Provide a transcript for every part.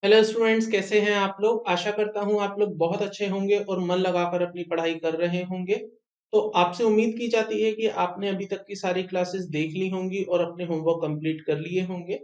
Hello students, कैसे हैं आप लोग। आशा करता हूं आप लोग बहुत अच्छे होंगे और मन लगाकर अपनी पढ़ाई कर रहे होंगे। तो आपसे उम्मीद की जाती है कि आपने अभी तक की सारी क्लासेस देख ली होंगी और अपने होमवर्क कंप्लीट कर लिए होंगे।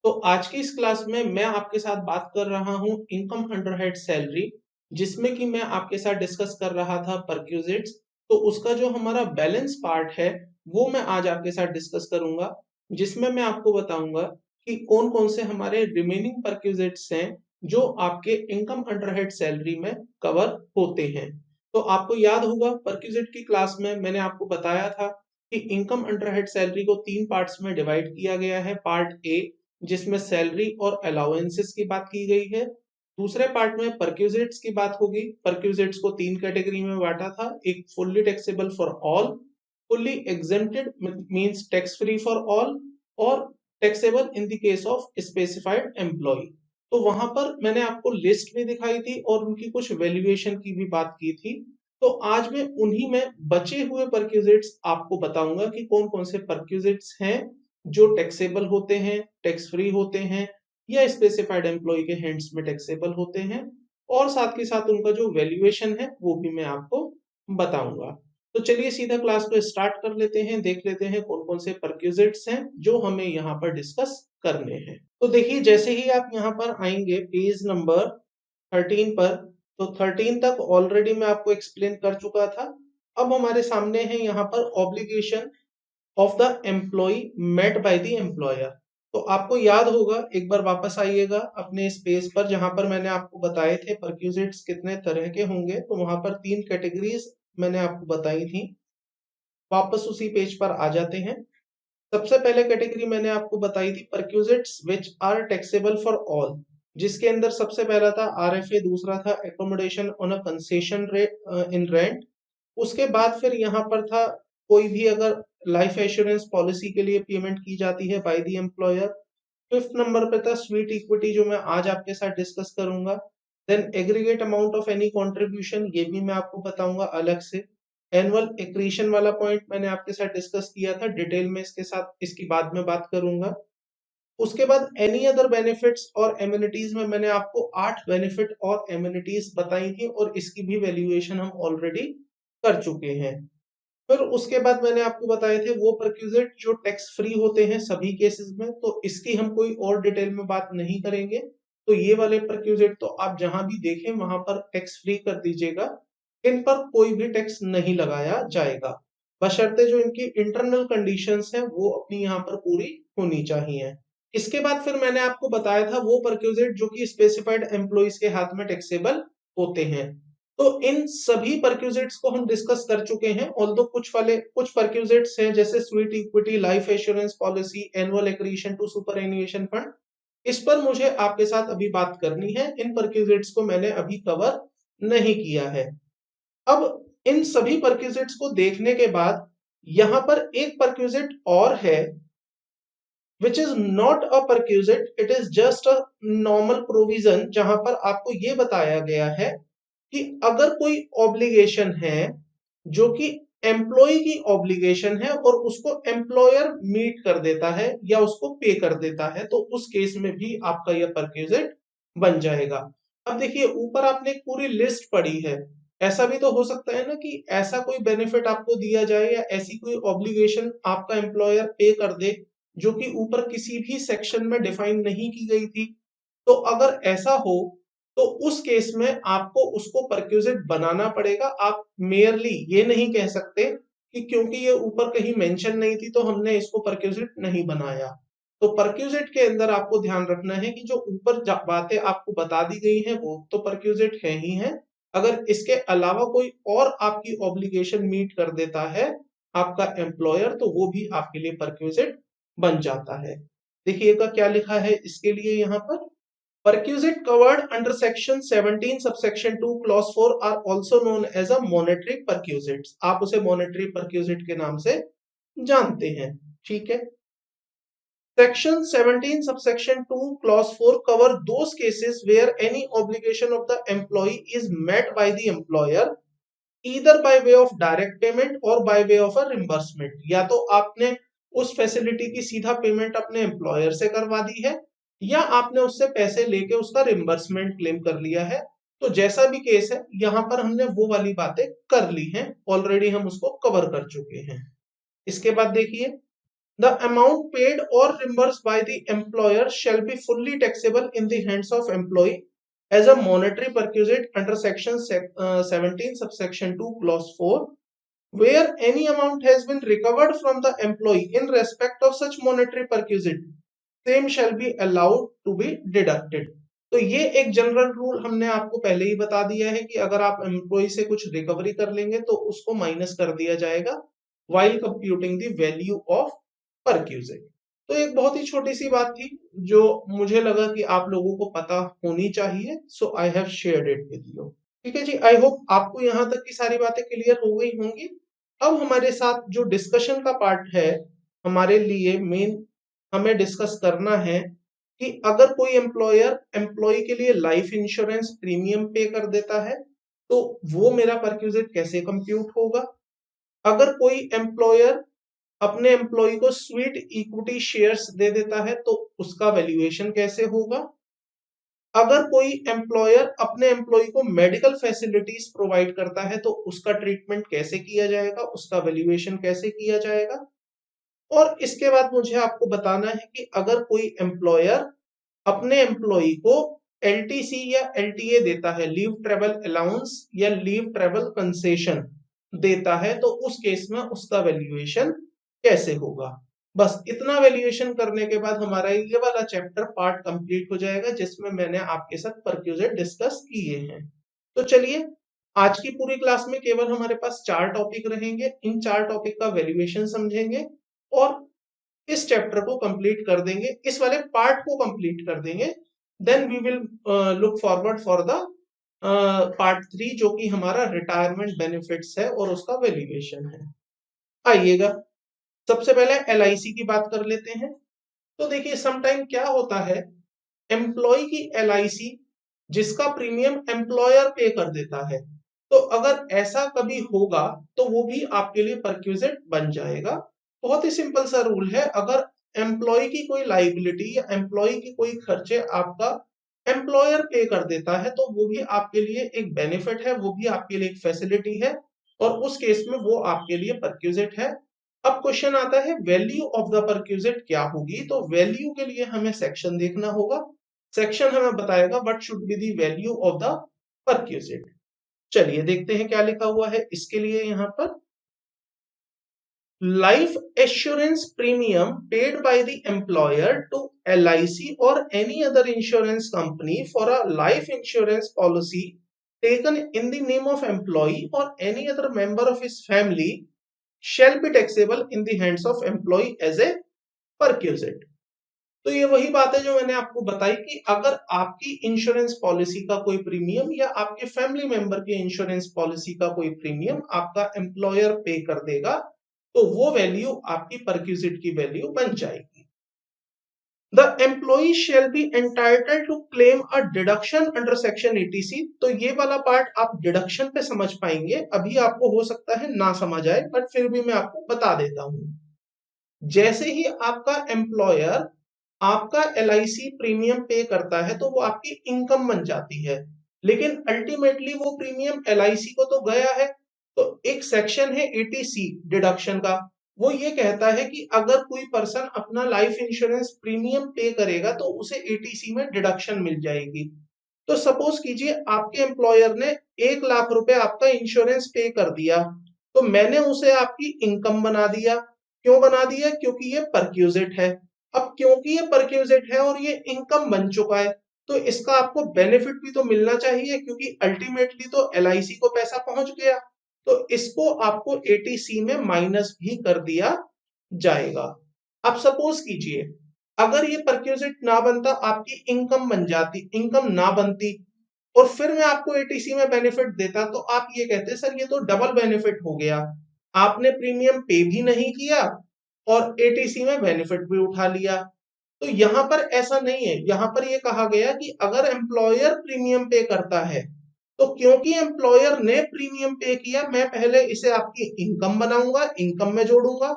तो आज की इस क्लास में मैं आपके साथ बात कर रहा हूं इनकम अंडर हेड सैलरी, जिसमें कि मैं आपके साथ डिस्कस कर रहा था परक्यूजिट्स। तो उसका जो हमारा बैलेंस पार्ट है वो मैं आज आपके साथ डिस्कस करूंगा, जिसमें मैं आपको बताऊंगा कि कौन कौन से हमारे रिमेनिंग परक्यूजिट्स हैं जो आपके इनकम अंडर हेड सैलरी में कवर होते हैं। तो आपको याद होगा परक्यूजिट की क्लास में मैंने आपको बताया था कि इनकम अंडर हेड सैलरी को तीन पार्ट्स में डिवाइड किया गया है। पार्ट ए, जिसमें सैलरी और अलाउंसेस की बात की गई है। दूसरे पार्ट में परक्यूजिट्स की बात होगी। परक्यूजिट्स को तीन कैटेगरी में बांटा था। एक fully taxable for all, fully exempted means tax free for all, और taxable in the case of specified employ. तो वहां पर मैंने आपको लिस्ट भी दिखाई थी और उनकी कुछ वैल्यूएशन की भी बात की थी। तो आज मैं उन्हीं में बचे हुए परक्यूजिट्स आपको बताऊंगा कि कौन कौन से परक्यूजिट्स हैं जो टैक्सेबल होते हैं, टैक्स फ्री होते हैं, या स्पेसिफाइड एम्प्लॉय के हैंड्स में टैक्सेबल होते हैं। और साथ के साथ उनका जो वैल्यूएशन है वो भी मैं आपको बताऊंगा। तो चलिए सीधा क्लास को स्टार्ट कर लेते हैं, देख लेते हैं कौन कौन से परक्यूजिट्स हैं जो हमें यहाँ पर डिस्कस करने हैं। तो देखिए, जैसे ही आप यहाँ पर आएंगे पेज नंबर 13 पर, तो 13 तक ऑलरेडी मैं आपको एक्सप्लेन कर चुका था। अब हमारे सामने है यहाँ पर obligation of the employment by the employer. तो आपको याद होगा, एक बार वापस आइएगा अपने इस पेज पर जहां पर मैंने आपको बताए थे परक्यूजिट्स कितने तरह के होंगे। तो वहां पर तीन कैटेगरीज मैंने आपको बताई थी। वापस उसी पेज पर आ जाते हैं। सबसे पहले कैटेगरी मैंने आपको बताई थी perquisites which are taxable for all, जिसके अंदर सबसे पहला था आरएफए, दूसरा था accommodation on a concession rate in rent. उसके बाद फिर यहाँ पर था कोई भी अगर लाइफ एश्योरेंस पॉलिसी के लिए पेमेंट की जाती है bye the employer. Fifth number पे था स्वीट इक्विटी, जो मैं आज आपके साथ डिस्कस करूंगा। Then aggregate amount of any contribution, ये भी मैं आपको बताऊंगा अलग से। एनुअल एक्रीशन वाला पॉइंट मैंने आपके साथ डिस्कस किया था डिटेल में, इसके साथ इसकी बाद में बात करूंगा। उसके बाद एनी अदर बेनिफिट्स और एम्यूनिटीज में मैंने आपको 8 बेनिफिट और एम्यूनिटीज बताई थी और इसकी भी वैल्यूएशन हम ऑलरेडी कर चुके हैं। फिर उसके बाद मैंने आपको बताए थे वो परक्यूजिट जो टैक्स फ्री होते हैं सभी केसेस में, तो इसकी हम कोई और डिटेल में बात नहीं करेंगे। तो ये वाले परक्यूजिट तो आप जहां भी देखें वहां पर टैक्स फ्री कर दीजिएगा, इन पर कोई भी टैक्स नहीं लगाया जाएगा, बशर्ते जो इनकी इंटरनल कंडीशंस हैं वो अपनी यहाँ पर पूरी होनी चाहिए। इसके बाद फिर मैंने आपको बताया था वो परक्यूजिट जो कि स्पेसिफाइड एम्प्लॉइज के हाथ में टैक्सेबल होते हैं। तो इन सभी परक्यूजिट्स को हम डिस्कस कर चुके हैं। ऑल्दो कुछ परक्यूजिट्स हैं जैसे sweet equity, life assurance policy, annual accretion to superannuation fund, इस पर मुझे आपके साथ अभी बात करनी है। इन परक्यूजिट्स को मैंने अभी कवर नहीं किया है। अब इन सभी परक्यूजिट्स को देखने के बाद यहां पर एक परक्यूजिट और है which is not a perquisite, it is just a normal provision, जहां पर आपको ये बताया गया है कि अगर कोई ऑब्लिगेशन है जो कि एम्प्लॉय की ऑब्लिगेशन है और उसको एम्प्लॉयर मीट कर देता है या उसको पे कर देता है, तो उस केस में भी आपका यह परक्यूजिट बन जाएगा। अब देखिए, ऊपर आपने एक पूरी लिस्ट पढ़ी है। ऐसा भी तो हो सकता है ना कि ऐसा कोई बेनिफिट आपको दिया जाए या ऐसी कोई ऑब्लिगेशन आपका एम्प्लॉयर पे कर दे जो कि ऊपर किसी भी सेक्शन में डिफाइन नहीं की गई थी। तो अगर ऐसा हो तो उस केस में आपको उसको परक्यूजिट बनाना पड़ेगा। आप मेयरली ये नहीं कह सकते कि क्योंकि ये ऊपर कहीं मेंशन नहीं थी तो हमने इसको परक्यूजिट नहीं बनाया। तो परक्यूजिट के अंदर आपको ध्यान रखना है कि जो ऊपर बातें आपको बता दी गई हैं वो तो परक्यूजिट है ही है। अगर इसके अलावा कोई और आपकी ऑब्लिगेशन मीट कर देता है आपका एम्प्लॉयर, तो वो भी आपके लिए परक्यूजिट बन जाता है। देखिएगा क्या लिखा है इसके लिए यहाँ पर। Perquisite covered under section 17 subsection 2 clause 4 are also known as a monetary perquisites। आप उसे monetary perquisite के नाम से जानते हैं, ठीक है। Section 17 subsection 2 clause 4 cover those cases where any obligation of the employee is met by the employer either by way of direct payment or by way of a reimbursement। या तो आपने उस फैसिलिटी की सीधा पेमेंट अपने employer से करवा दी है या आपने उससे पैसे लेके उसका रिम्बर्समेंट क्लेम कर लिया है। तो जैसा भी केस है, यहाँ पर हमने वो वाली बातें कर ली हैं, ऑलरेडी हम उसको कवर कर चुके हैं। इसके बाद देखिए, द अमाउंट पेड और reimbursed by the employer shall be fully taxable in the hands of employee as a monetary perquisite under section 17 subsection 2 clause 4, where any amount has been recovered from the employee in respect of such monetary perquisite, same shall be allowed to be deducted। तो ये एक general rule हमने आपको पहले ही बता दिया है कि अगर आप एम्प्लॉय से कुछ रिकवरी कर लेंगे तो उसको माइनस कर दिया जाएगा while computing the value of perquisite। तो एक बहुत ही छोटी सी बात थी जो मुझे लगा कि आप लोगों को पता होनी चाहिए, so I have shared it with you. ठीक है जी, आई होप आपको यहाँ तक की सारी बातें क्लियर हो गई होंगी। अब हमारे साथ जो डिस्कशन का पार्ट है, हमारे लिए मेन हमें डिस्कस करना है कि अगर कोई एम्प्लॉयर एम्प्लॉय के लिए लाइफ इंश्योरेंस प्रीमियम पे कर देता है तो वो मेरा परक्यूजिट कैसे कंप्यूट होगा। अगर कोई एम्प्लॉयर अपने एम्प्लॉय को स्वीट इक्विटी शेयर्स दे देता है तो उसका वैल्यूएशन कैसे होगा। अगर कोई एम्प्लॉयर अपने एम्प्लॉय को मेडिकल फैसिलिटीज प्रोवाइड करता है तो उसका ट्रीटमेंट कैसे किया जाएगा, उसका वैल्यूएशन कैसे किया जाएगा। और इसके बाद मुझे आपको बताना है कि अगर कोई एम्प्लॉयर अपने एम्प्लॉय को एलटीसी या एलटीए देता है, लीव ट्रेवल अलाउंस या लीव ट्रेवल कंसेशन देता है, तो उस केस में उसका वैल्यूएशन कैसे होगा। बस इतना वैल्यूएशन करने के बाद हमारा ये वाला चैप्टर पार्ट कंप्लीट हो जाएगा जिसमें मैंने आपके साथ परक्यूजिट डिस्कस किए हैं। तो चलिए, आज की पूरी क्लास में केवल हमारे पास 4 टॉपिक रहेंगे। इन 4 टॉपिक का वैल्यूएशन समझेंगे और इस चैप्टर को कंप्लीट कर देंगे, इस वाले पार्ट को कंप्लीट कर देंगे। Then we will look forward for the part 3 जो कि हमारा रिटायरमेंट बेनिफिट्स है और उसका वैल्यूएशन है। आइएगा, सबसे पहले एलआईसी की बात कर लेते हैं। तो देखिए, समटाइम क्या होता है, एम्प्लॉय की एलआईसी जिसका प्रीमियम एम्प्लॉयर पे कर देता है, तो अगर ऐसा कभी होगा तो वो भी आपके लिए परक्यूजिट बन जाएगा। बहुत ही सिंपल सा रूल है, अगर एम्प्लॉय की कोई लाइबिलिटी या एम्प्लॉय की कोई खर्चे आपका एम्प्लॉयर पे कर देता है तो वो भी आपके लिए एक बेनिफिट है, वो भी आपके लिए एक फैसिलिटी है और उस केस में वो आपके लिए परक्यूजिट है। अब क्वेश्चन आता है वैल्यू ऑफ द परक्यूजिट क्या होगी। तो वैल्यू के लिए हमें सेक्शन देखना होगा। सेक्शन हमें बताएगा what should be the value of the perquisite. चलिए देखते हैं क्या लिखा हुआ है इसके लिए। यहाँ पर life assurance premium paid by the employer to LIC or any other insurance company for a life insurance policy taken in the name of employee or any other member of his family shall be taxable in the hands of employee as a perquisite। तो ये वही बात है जो मैंने आपको बताई कि अगर आपकी इंश्योरेंस पॉलिसी का कोई प्रीमियम या आपके फैमिली मेंबर के इंश्योरेंस पॉलिसी का कोई प्रीमियम आपका एम्प्लॉयर पे कर देगा तो वो वैल्यू आपकी परक्यूजिट की वैल्यू बन जाएगी। The employee shall be entitled to claim a deduction under section 80C। तो ये वाला पार्ट आप डिडक्शन पे समझ पाएंगे, अभी आपको हो सकता है ना समझ आए बट फिर भी मैं आपको बता देता हूं। जैसे ही आपका एम्प्लॉयर आपका एलआईसी प्रीमियम पे करता है तो वो आपकी इनकम बन जाती है, लेकिन अल्टीमेटली वो प्रीमियम एलआईसी को तो गया है। तो एक सेक्शन है 80C डिडक्शन का, वो ये कहता है कि अगर कोई पर्सन अपना लाइफ इंश्योरेंस प्रीमियम पे करेगा तो उसे 80C में डिडक्शन मिल जाएगी। तो सपोज कीजिए आपके एम्प्लॉयर ने 1 लाख रुपए आपका इंश्योरेंस पे कर दिया, तो मैंने उसे आपकी इनकम बना दिया। क्यों बना दिया? क्योंकि ये परक्यूजिट है। अब क्योंकि ये परक्यूजिट है और ये इनकम बन चुका है तो इसका आपको बेनिफिट भी तो मिलना चाहिए, क्योंकि अल्टीमेटली तो एलआईसी को पैसा पहुंच गया, तो इसको आपको 80C में माइनस भी कर दिया जाएगा। अब सपोज कीजिए अगर ये परक्यूजिट ना बनता, आपकी इनकम बन जाती, इनकम ना बनती और फिर मैं आपको 80C में बेनिफिट देता, तो आप ये कहते सर ये तो डबल बेनिफिट हो गया, आपने प्रीमियम पे भी नहीं किया और 80C में बेनिफिट भी उठा लिया। तो यहाँ पर ऐसा नहीं है, यहाँ पर ये कहा गया कि अगर एम्प्लॉयर प्रीमियम पे करता है तो क्योंकि एम्प्लॉयर ने प्रीमियम पे किया, मैं पहले इसे आपकी इनकम बनाऊंगा, इनकम में जोड़ूंगा,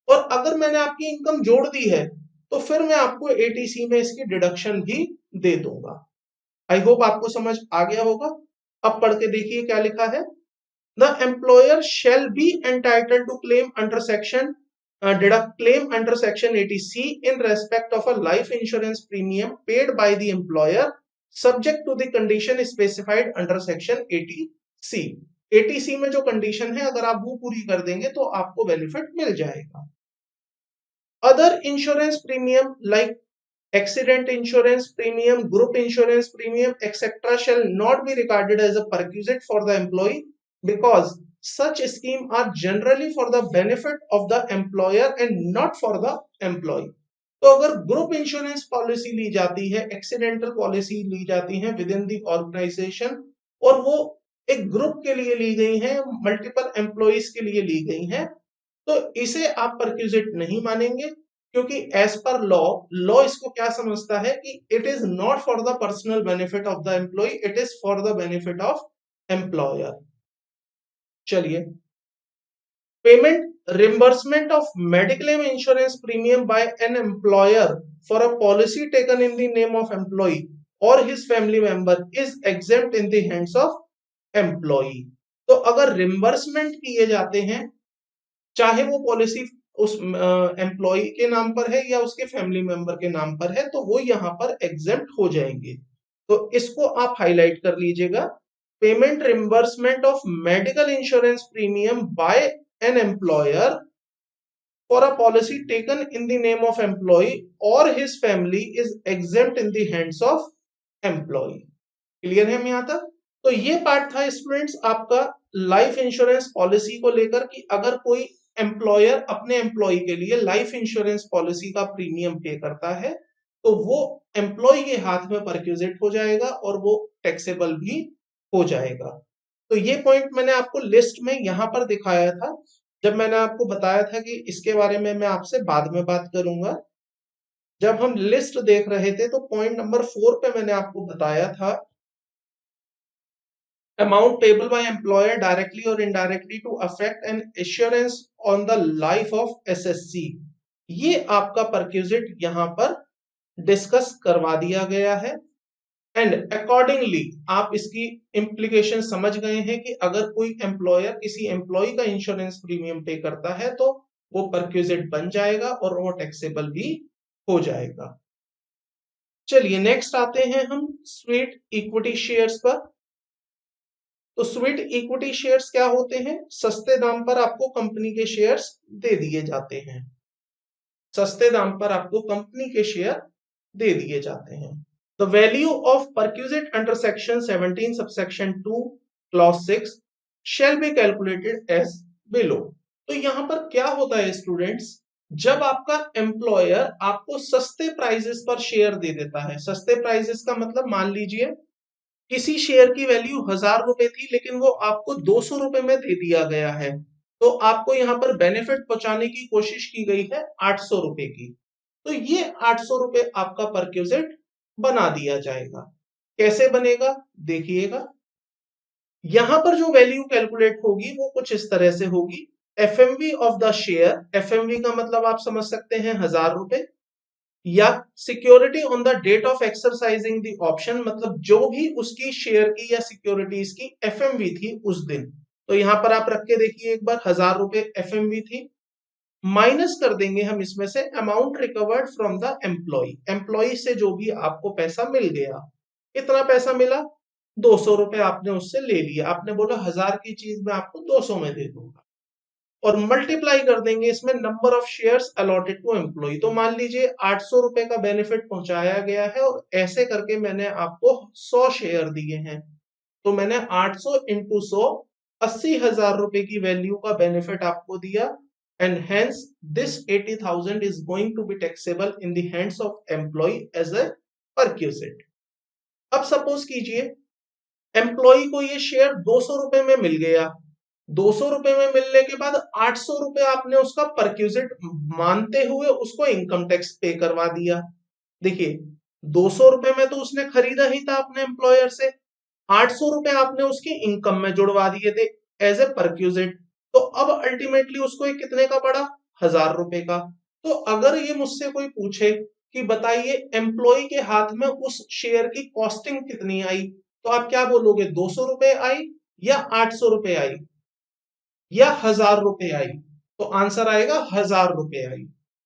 और अगर मैंने आपकी इनकम जोड़ दी है तो फिर मैं आपको एटीसी में इसकी डिडक्शन भी दे दूंगा। आई होप आपको समझ आ गया होगा। अब पढ़ के देखिए क्या लिखा है। The employer shall be entitled to claim under section deduct claim under section 80C in respect of a life insurance premium paid by the employer subject to the condition specified under section 80C। 80C में जो condition है अगर आप वो पूरी कर देंगे तो आपको बेनिफिट मिल जाएगा। Other insurance premium like accident insurance premium, group insurance premium, etc. shall not be regarded as a perquisite for the employee because such schemes are generally for the benefit of the employer and not for the employee। तो अगर group insurance policy ली जाती है, accidental policy ली जाती है with in the organisation और वो एक group के लिए ली गई है, मल्टीपल एम्प्लॉइज के लिए ली गई है, तो इसे आप परक्यूजिट नहीं मानेंगे क्योंकि एज पर लॉ इसको क्या समझता है कि it is not for the personal benefit of the employ, it is for the benefit of employer. चलिए, payment reimbursement of mediclaim insurance premium by an employer for a policy taken in the name of employ और his family member is exempt in the hands of employ. तो अगर reimbursement किए जाते हैं चाहे वो policy उस एम्प्लॉय के नाम पर है या उसके फैमिली मेंबर के नाम पर है तो वो यहाँ पर एग्जेम्प्ट हो जाएंगे। तो इसको आप हाईलाइट कर लीजिएगा। Payment reimbursement of medical insurance premium by an employer for a policy taken in the name of employ और his family is exempt in the hands of employ. Clear है यहाँ तक? तो ये पार्ट था स्टूडेंट्स आपका लाइफ इंश्योरेंस पॉलिसी को लेकर कि अगर कोई एम्प्लॉयर अपने एम्प्लॉय के लिए लाइफ इंश्योरेंस पॉलिसी का प्रीमियम पे करता है तो वो एम्प्लॉय के हाथ में परक्यूजिट हो जाएगा और वो टैक्सेबल भी हो जाएगा। तो ये पॉइंट मैंने आपको लिस्ट में यहां पर दिखाया था जब मैंने आपको बताया था कि इसके बारे में मैं आपसे बाद में बात करूंगा। जब हम लिस्ट देख रहे थे तो पॉइंट नंबर 4 पे मैंने आपको बताया था amount payable by employer directly or indirectly to affect an assurance on the life of SSC। ये आपका परक्यूजिट यहां पर डिस्कस करवा दिया गया है एंड अकॉर्डिंगली आप इसकी इंप्लीकेशन समझ गए हैं कि अगर कोई एम्प्लॉयर किसी एम्प्लॉय का इंश्योरेंस प्रीमियम पे करता है तो वो परक्यूजिट बन जाएगा और वो टैक्सेबल भी हो जाएगा। चलिए नेक्स्ट आते हैं हम स्वीट इक्विटी शेयर्स पर। तो स्वीट इक्विटी शेयर्स क्या होते हैं? सस्ते दाम पर आपको कंपनी के शेयर्स दे दिए जाते हैं। सस्ते दाम पर आपको कंपनी के शेयर दे दिए जाते हैं। The value of perquisite under section 17 subsection 2 clause 6 shall be calculated as below. तो यहां पर क्या होता है स्टूडेंट्स, जब आपका एम्प्लॉयर आपको सस्ते प्राइजेस पर शेयर दे देता है, सस्ते प्राइजेस का मतलब मान लीजिए किसी शेयर की वैल्यू 1000 रुपए थी लेकिन वो आपको 200 रुपए में दे दिया गया है तो आपको यहाँ पर बेनिफिट पहुंचाने की कोशिश की गई है 800 रुपए की। तो ये 800 रुपए आपका परक्यूजिट बना दिया जाएगा। कैसे बनेगा देखिएगा। यहां पर जो वैल्यू कैलकुलेट होगी वो कुछ इस तरह से होगी। FMV of the share, FMV का मतलब आप समझ सकते हैं 1000 रुपए, या security on the date of exercising the option, मतलब जो भी उसकी शेयर की या सिक्योरिटीज की एफएमवी थी उस दिन। तो यहां पर आप रख के देखिए एक बार, 1000 रुपए एफएमवी थी, माइनस कर देंगे हम इसमें से amount recovered from the employee, employee से जो भी आपको पैसा मिल गया। कितना पैसा मिला? 200 रुपए आपने उससे ले लिया, आपने बोला 1000 की चीज मैं आपको 200 में दे दूंगा और मल्टीप्लाई कर देंगे इसमें number of shares allotted to employee. तो मान लीजिए 800 रुपए का बेनिफिट पहुंचाया गया है और ऐसे करके मैंने आपको 100 शेयर दिए हैं तो मैंने 800 इंटू 100 80,000 रुपए की वैल्यू का बेनिफिट आपको दिया and hence this 80,000 is going to be taxable in the hands of employee as a perquisite. अब सपोज कीजिए एम्प्लॉय को ये शेयर 200 रुपए में मिल गया, 200 रुपए में मिलने के बाद 800 रुपए आपने उसका परक्यूजिट मानते हुए उसको इनकम टैक्स पे करवा दिया। देखिए 200 रुपए में तो उसने खरीदा ही था अपने एम्प्लॉयर से, 800 रुपए आपने उसकी इनकम में जुड़वा दिए थे एज ए परक्यूजिट। तो अब अल्टीमेटली उसको कितने का पड़ा? 1000 रुपए का। तो अगर ये मुझसे कोई पूछे कि बताइए एम्प्लॉय के हाथ में उस शेयर की कॉस्टिंग कितनी आई, तो आप क्या बोलोगे, 200 रुपए आई या 800 रुपए आई या 1000 रुपए आई? तो आंसर आएगा 1000 रुपए आई।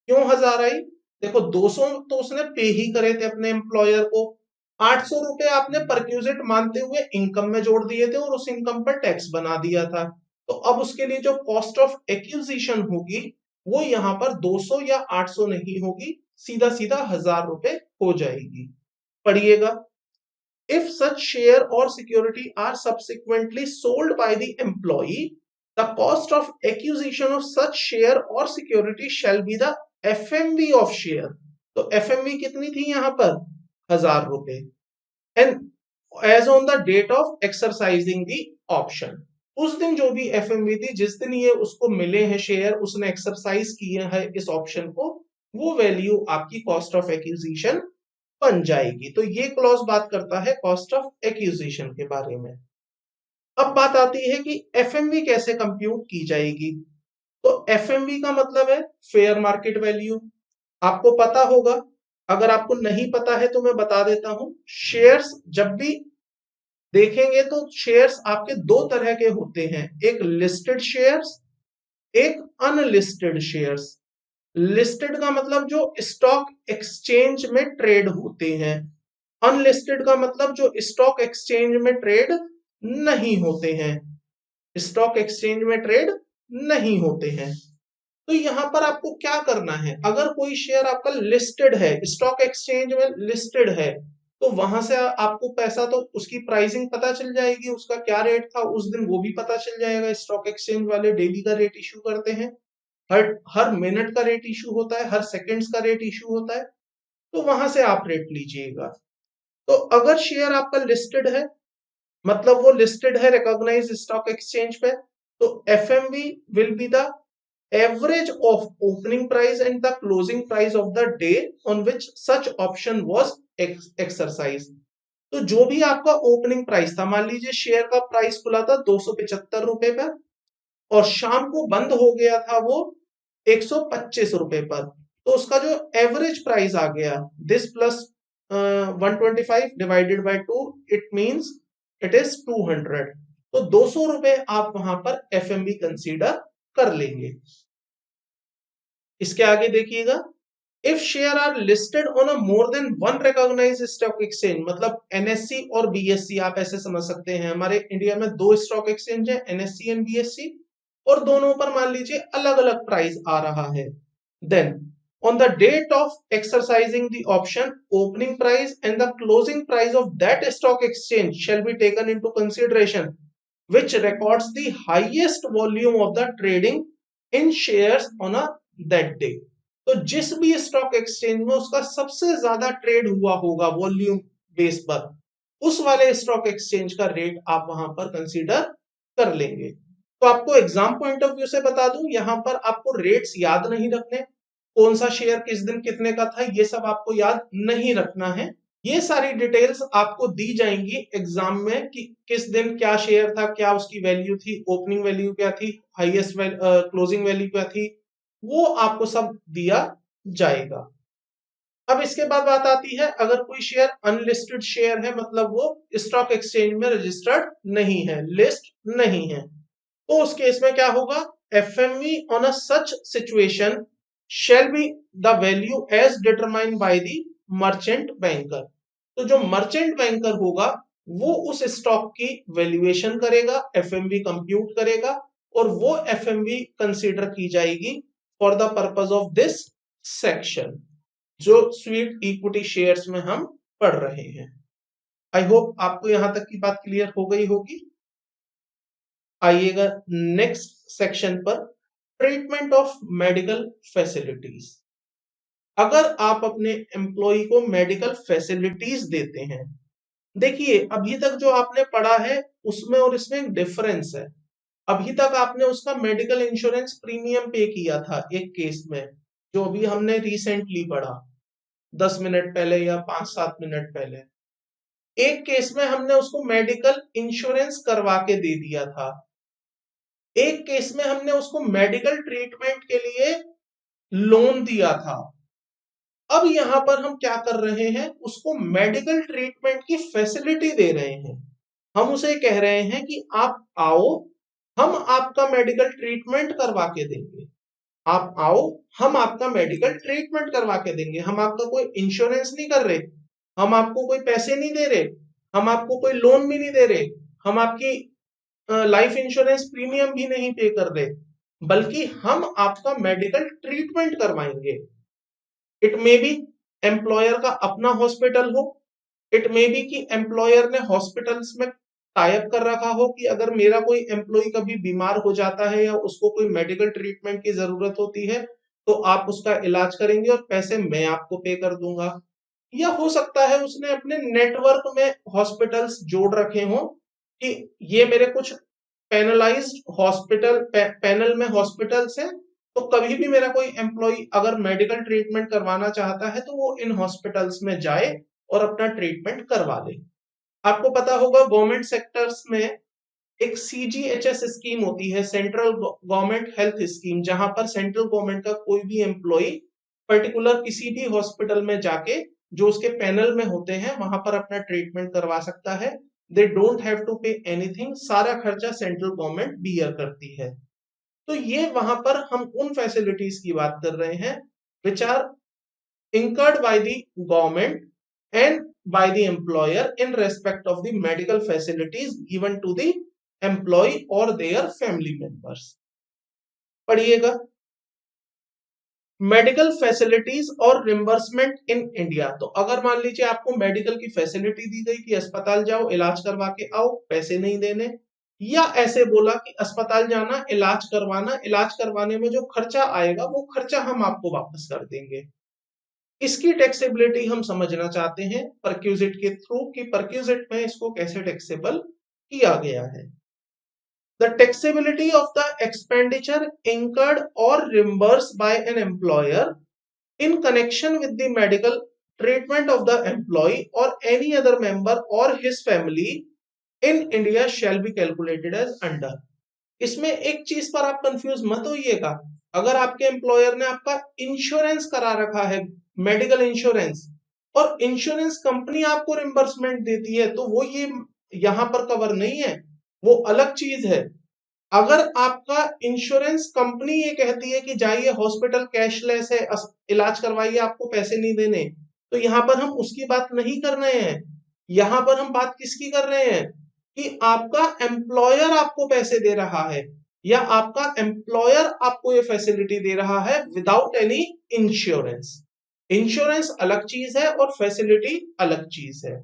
क्यों 1000 आई? देखो 200 तो उसने पे ही करे थे अपने एम्प्लॉयर को, 800 रुपए आपने परक्यूजिट मानते हुए इनकम में जोड़ दिए थे और उस इनकम पर टैक्स बना दिया था। तो अब उसके लिए जो कॉस्ट ऑफ एक्विजिशन होगी वो यहाँ पर 200 या 800 नहीं होगी, सीधा सीधा 1000 रुपए हो जाएगी। पढ़िएगा, if such share or security are subsequently sold by the employee, the cost of acquisition of such share or security shall be the FMV of share. तो FMV कितनी थी यहाँ पर, 1000 रुपए, and as on the date of exercising the option. उस दिन जो भी FMV थी, जिस दिन ये उसको मिले हैं शेयर, उसने एक्सरसाइज किया है इस ऑप्शन को, वो वैल्यू आपकी कॉस्ट ऑफ एक्विजिशन बन जाएगी। तो ये क्लॉज बात करता है कॉस्ट ऑफ एक्विजिशन के बारे में। अब बात आती है कि एफएमवी कैसे कंप्यूट की जाएगी। तो एफएमवी का मतलब है फेयर मार्केट वैल्यू। आपको पता होगा, अगर आपको नहीं पता है तो मैं बता देता हूं। शेयर्स जब भी देखेंगे तो शेयर्स आपके दो तरह के होते हैं, एक लिस्टेड शेयर्स, एक अनलिस्टेड शेयर्स। लिस्टेड का मतलब जो स्टॉक एक्सचेंज में ट्रेड होते हैं, अनलिस्टेड का मतलब जो स्टॉक एक्सचेंज में ट्रेड नहीं होते हैं, स्टॉक एक्सचेंज में ट्रेड नहीं होते हैं। तो यहां पर आपको क्या करना है, अगर कोई शेयर आपका लिस्टेड है, स्टॉक एक्सचेंज में लिस्टेड है, तो वहां से आपको पैसा, तो उसकी प्राइसिंग पता चल जाएगी, उसका क्या रेट था उस दिन वो भी पता चल जाएगा। स्टॉक एक्सचेंज वाले डेली का रेट इश्यू करते हैं, हर हर मिनट का रेट इशू होता है, हर सेकंड्स का रेट इशू होता है, तो वहां से आप रेट लीजिएगा। तो अगर शेयर आपका लिस्टेड है, मतलब वो लिस्टेड है रिकॉग्नाइज्ड स्टॉक एक्सचेंज पे, तो FMV will be the average of opening price and the closing price of the day on which such option was exercise. तो जो भी आपका ओपनिंग प्राइस था, मान लीजिए शेयर का प्राइस खुला था 275 रुपए पर और शाम को बंद हो गया था वो 125 रुपए पर, तो उसका जो एवरेज प्राइस आ गया, this plus 125 divided by 2, it means it is 200। तो 200 रुपए आप वहां पर एफएमबी कंसीडर कर लेंगे। इसके आगे देखिएगा, if share are listed on a more than one recognised stock exchange, मतलब एनएससी और बीएससी, आप ऐसे समझ सकते हैं, हमारे इंडिया में दो स्टॉक एक्सचेंज है, एनएससी एंड बीएससी, और दोनों पर मान लीजिए अलग अलग प्राइस आ रहा है, then on the date of exercising the option, opening price and the closing price of that stock exchange shall be taken into consideration, which records the highest volume of the trading in shares on a that day. तो जिस भी stock exchange में उसका सबसे ज्यादा trade हुआ होगा volume base पर, उस वाले स्टॉक एक्सचेंज का रेट आप वहां पर कंसीडर कर लेंगे। तो आपको एग्जाम पॉइंट ऑफ व्यू से बता दूं, यहां पर आपको रेट्स याद नहीं रखने, कौन सा शेयर किस दिन कितने का था ये सब आपको याद नहीं रखना है। ये सारी डिटेल्स आपको दी जाएंगी एग्जाम में कि किस दिन क्या शेयर था, क्या उसकी वैल्यू थी, ओपनिंग वैल्यू क्या थी, हाईएस्ट क्लोजिंग वैल्यू क्या थी, वो आपको सब दिया जाएगा। अब इसके बाद बात आती है, अगर कोई शेयर अनलिस्टेड शेयर है, मतलब वो स्टॉक एक्सचेंज में रजिस्टर्ड नहीं है, लिस्ट नहीं है, तो उस केस में क्या होगा, FMV on a such situation shall be the value as determined by the merchant banker। तो जो मर्चेंट बैंकर होगा वो उस स्टॉक की वैल्यूएशन करेगा, एफएमवी कंप्यूट करेगा, और वो एफएमवी कंसीडर की जाएगी for the purpose of this section, जो स्वीट इक्विटी शेयर्स में हम पढ़ रहे हैं। आई होप आपको यहां तक की बात क्लियर हो गई होगी। आइएगा नेक्स्ट सेक्शन पर, ट्रीटमेंट ऑफ मेडिकल फैसिलिटीज। अगर आप अपने एम्प्लॉय को मेडिकल फैसिलिटीज देते हैं, देखिए अभी तक जो आपने पढ़ा है उसमें और इसमें एक डिफरेंस है। अभी तक आपने उसका मेडिकल इंश्योरेंस प्रीमियम पे किया था एक केस में, जो अभी हमने रिसेंटली पढ़ा 10 मिनट पहले या 5-7 मिनट पहले। एक केस में हमने उसको मेडिकल इंश्योरेंस करवा के दे दिया था, एक केस में हमने उसको मेडिकल ट्रीटमेंट के लिए लोन दिया था। अब यहां पर हम क्या कर रहे हैं, उसको मेडिकल ट्रीटमेंट की फैसिलिटी दे रहे हैं। हम उसे कह रहे हैं कि आप आओ, हम आपका मेडिकल ट्रीटमेंट करवा के देंगे। आप आओ, हम आपका मेडिकल ट्रीटमेंट करवा के देंगे। हम आपका कोई इंश्योरेंस नहीं कर रहे, हम आपको कोई पैसे नहीं दे रहे, हम आपको कोई लोन भी नहीं दे रहे, हम आपकी लाइफ इंश्योरेंस प्रीमियम भी नहीं पे कर रहे, बल्कि हम आपका मेडिकल ट्रीटमेंट करवाएंगे। इट मे बी एम्प्लॉयर का अपना हॉस्पिटल हो, इट मे बी कि एम्प्लॉयर ने हॉस्पिटल्स में टाई अप कर रखा हो कि अगर मेरा कोई एम्प्लॉय कभी बीमार हो जाता है या उसको कोई मेडिकल ट्रीटमेंट की जरूरत होती है तो आप उसका इलाज करेंगे और पैसे मैं आपको पे कर दूंगा। या हो सकता है उसने अपने नेटवर्क में हॉस्पिटल्स जोड़ रखे हो कि ये मेरे कुछ पैनलाइज्ड हॉस्पिटल पैनल में हॉस्पिटल्स हैं, तो कभी भी मेरा कोई एम्प्लॉय अगर मेडिकल ट्रीटमेंट करवाना चाहता है तो वो इन हॉस्पिटल्स में जाए और अपना ट्रीटमेंट करवा ले। आपको पता होगा गवर्नमेंट सेक्टर्स में एक सीजीएचएस स्कीम होती है, सेंट्रल गवर्नमेंट हेल्थ स्कीम, जहां पर सेंट्रल गवर्नमेंट का कोई भी एम्प्लॉय पर्टिकुलर किसी भी हॉस्पिटल में जाके जो उसके पैनल में होते हैं वहां पर अपना ट्रीटमेंट करवा सकता है। They don't have to pay anything, सारा खर्चा सेंट्रल गवर्नमेंट बियर करती है। तो ये वहां पर हम उन फैसिलिटीज की बात कर रहे हैं which are incurred by the government and by the employer in respect of the medical facilities given to the employee or their family members। पढ़िएगा, मेडिकल फैसिलिटीज और रिम्बर्समेंट इन इंडिया। तो अगर मान लीजिए आपको मेडिकल की फैसिलिटी दी गई कि अस्पताल जाओ इलाज करवा के आओ, पैसे नहीं देने, या ऐसे बोला कि अस्पताल जाना इलाज करवाना, इलाज करवाने में जो खर्चा आएगा वो खर्चा हम आपको वापस कर देंगे। इसकी टैक्सेबिलिटी हम समझना चाहते हैं परक्यूजिट के थ्रू कि परक्यूजिट में इसको कैसे टैक्सेबल किया गया है। The taxability of the expenditure incurred or reimbursed by an employer in connection with the medical treatment of the employee or any other member or his family in India shall be calculated as under। इसमें एक चीज पर आप confuse मत होइएगा, अगर आपके employer ने आपका इंश्योरेंस करा रखा है, मेडिकल इंश्योरेंस, और इंश्योरेंस कंपनी आपको रिम्बर्समेंट देती है तो वो ये यहां पर कवर नहीं है, वो अलग चीज है। अगर आपका इंश्योरेंस कंपनी ये कहती है कि जाइए हॉस्पिटल कैशलेस है, इलाज करवाइए, आपको पैसे नहीं देने, तो यहाँ पर हम उसकी बात नहीं कर रहे हैं। यहाँ पर हम बात किसकी कर रहे हैं कि आपका एम्प्लॉयर आपको पैसे दे रहा है या आपका एम्प्लॉयर आपको ये फैसिलिटी दे रहा है विदाउट एनी इंश्योरेंस। इंश्योरेंस अलग चीज है और फैसिलिटी अलग चीज है।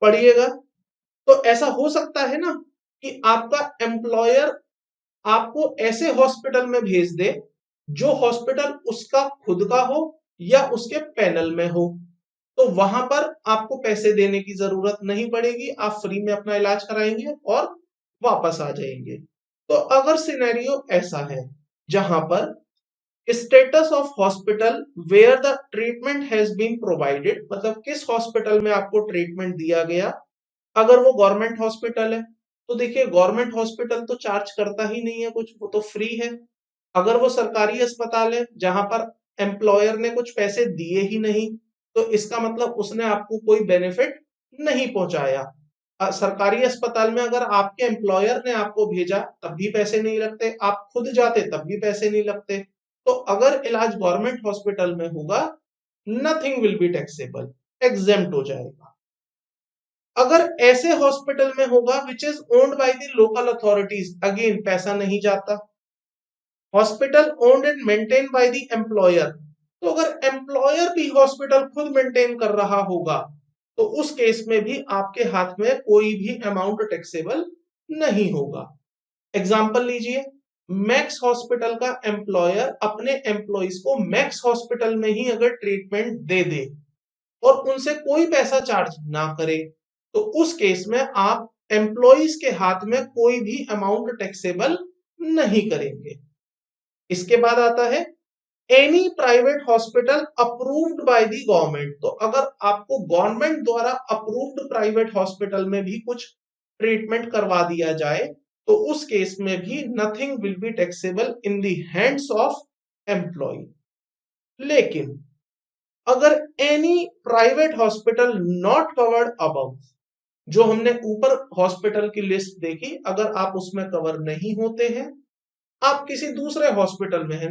पढ़िएगा, तो ऐसा हो सकता है ना कि आपका एम्प्लॉयर आपको ऐसे हॉस्पिटल में भेज दे जो हॉस्पिटल उसका खुद का हो या उसके पैनल में हो, तो वहां पर आपको पैसे देने की जरूरत नहीं पड़ेगी, आप फ्री में अपना इलाज कराएंगे और वापस आ जाएंगे। तो अगर सिनेरियो ऐसा है जहां पर status of hospital where the treatment has been provided, मतलब किस हॉस्पिटल में आपको ट्रीटमेंट दिया गया, अगर वो गवर्नमेंट हॉस्पिटल है तो देखिए गवर्नमेंट हॉस्पिटल तो चार्ज करता ही नहीं है कुछ, वो तो फ्री है। अगर वो सरकारी अस्पताल है जहां पर एम्प्लॉयर ने कुछ पैसे दिए ही नहीं तो इसका मतलब उसने आपको कोई बेनिफिट नहीं पहुंचाया। सरकारी अस्पताल में अगर आपके एम्प्लॉयर ने आपको भेजा तब भी पैसे नहीं लगते, आप खुद जाते तब भी पैसे नहीं लगते। तो अगर इलाज गवर्नमेंट हॉस्पिटल में होगा nothing will be taxable, exempt हो जाएगा। अगर ऐसे हॉस्पिटल में होगा which is owned by the local authorities, again पैसा नहीं जाता। Hospital owned and maintain by the employer, तो अगर एम्प्लॉयर भी हॉस्पिटल खुद मेंटेन कर रहा होगा तो उस केस में भी आपके हाथ में कोई भी अमाउंट टैक्सेबल नहीं होगा। एग्जाम्पल लीजिए, मैक्स हॉस्पिटल का एम्प्लॉयर अपने एम्प्लॉइज को मैक्स हॉस्पिटल में ही अगर ट्रीटमेंट दे दे और उनसे कोई पैसा चार्ज ना करे तो उस केस में आप एम्प्लॉइज के हाथ में कोई भी अमाउंट टैक्सेबल नहीं करेंगे। इसके बाद आता है any private hospital approved by the government, तो अगर आपको गवर्नमेंट द्वारा अप्रूव्ड प्राइवेट हॉस्पिटल में भी कुछ ट्रीटमेंट करवा दिया जाए तो उस केस में भी nothing will be taxable in the hands of employee. लेकिन अगर any private hospital not covered above, जो हमने ऊपर हॉस्पिटल की लिस्ट देखी, अगर आप उसमें कवर नहीं होते हैं, आप किसी दूसरे हॉस्पिटल में हैं,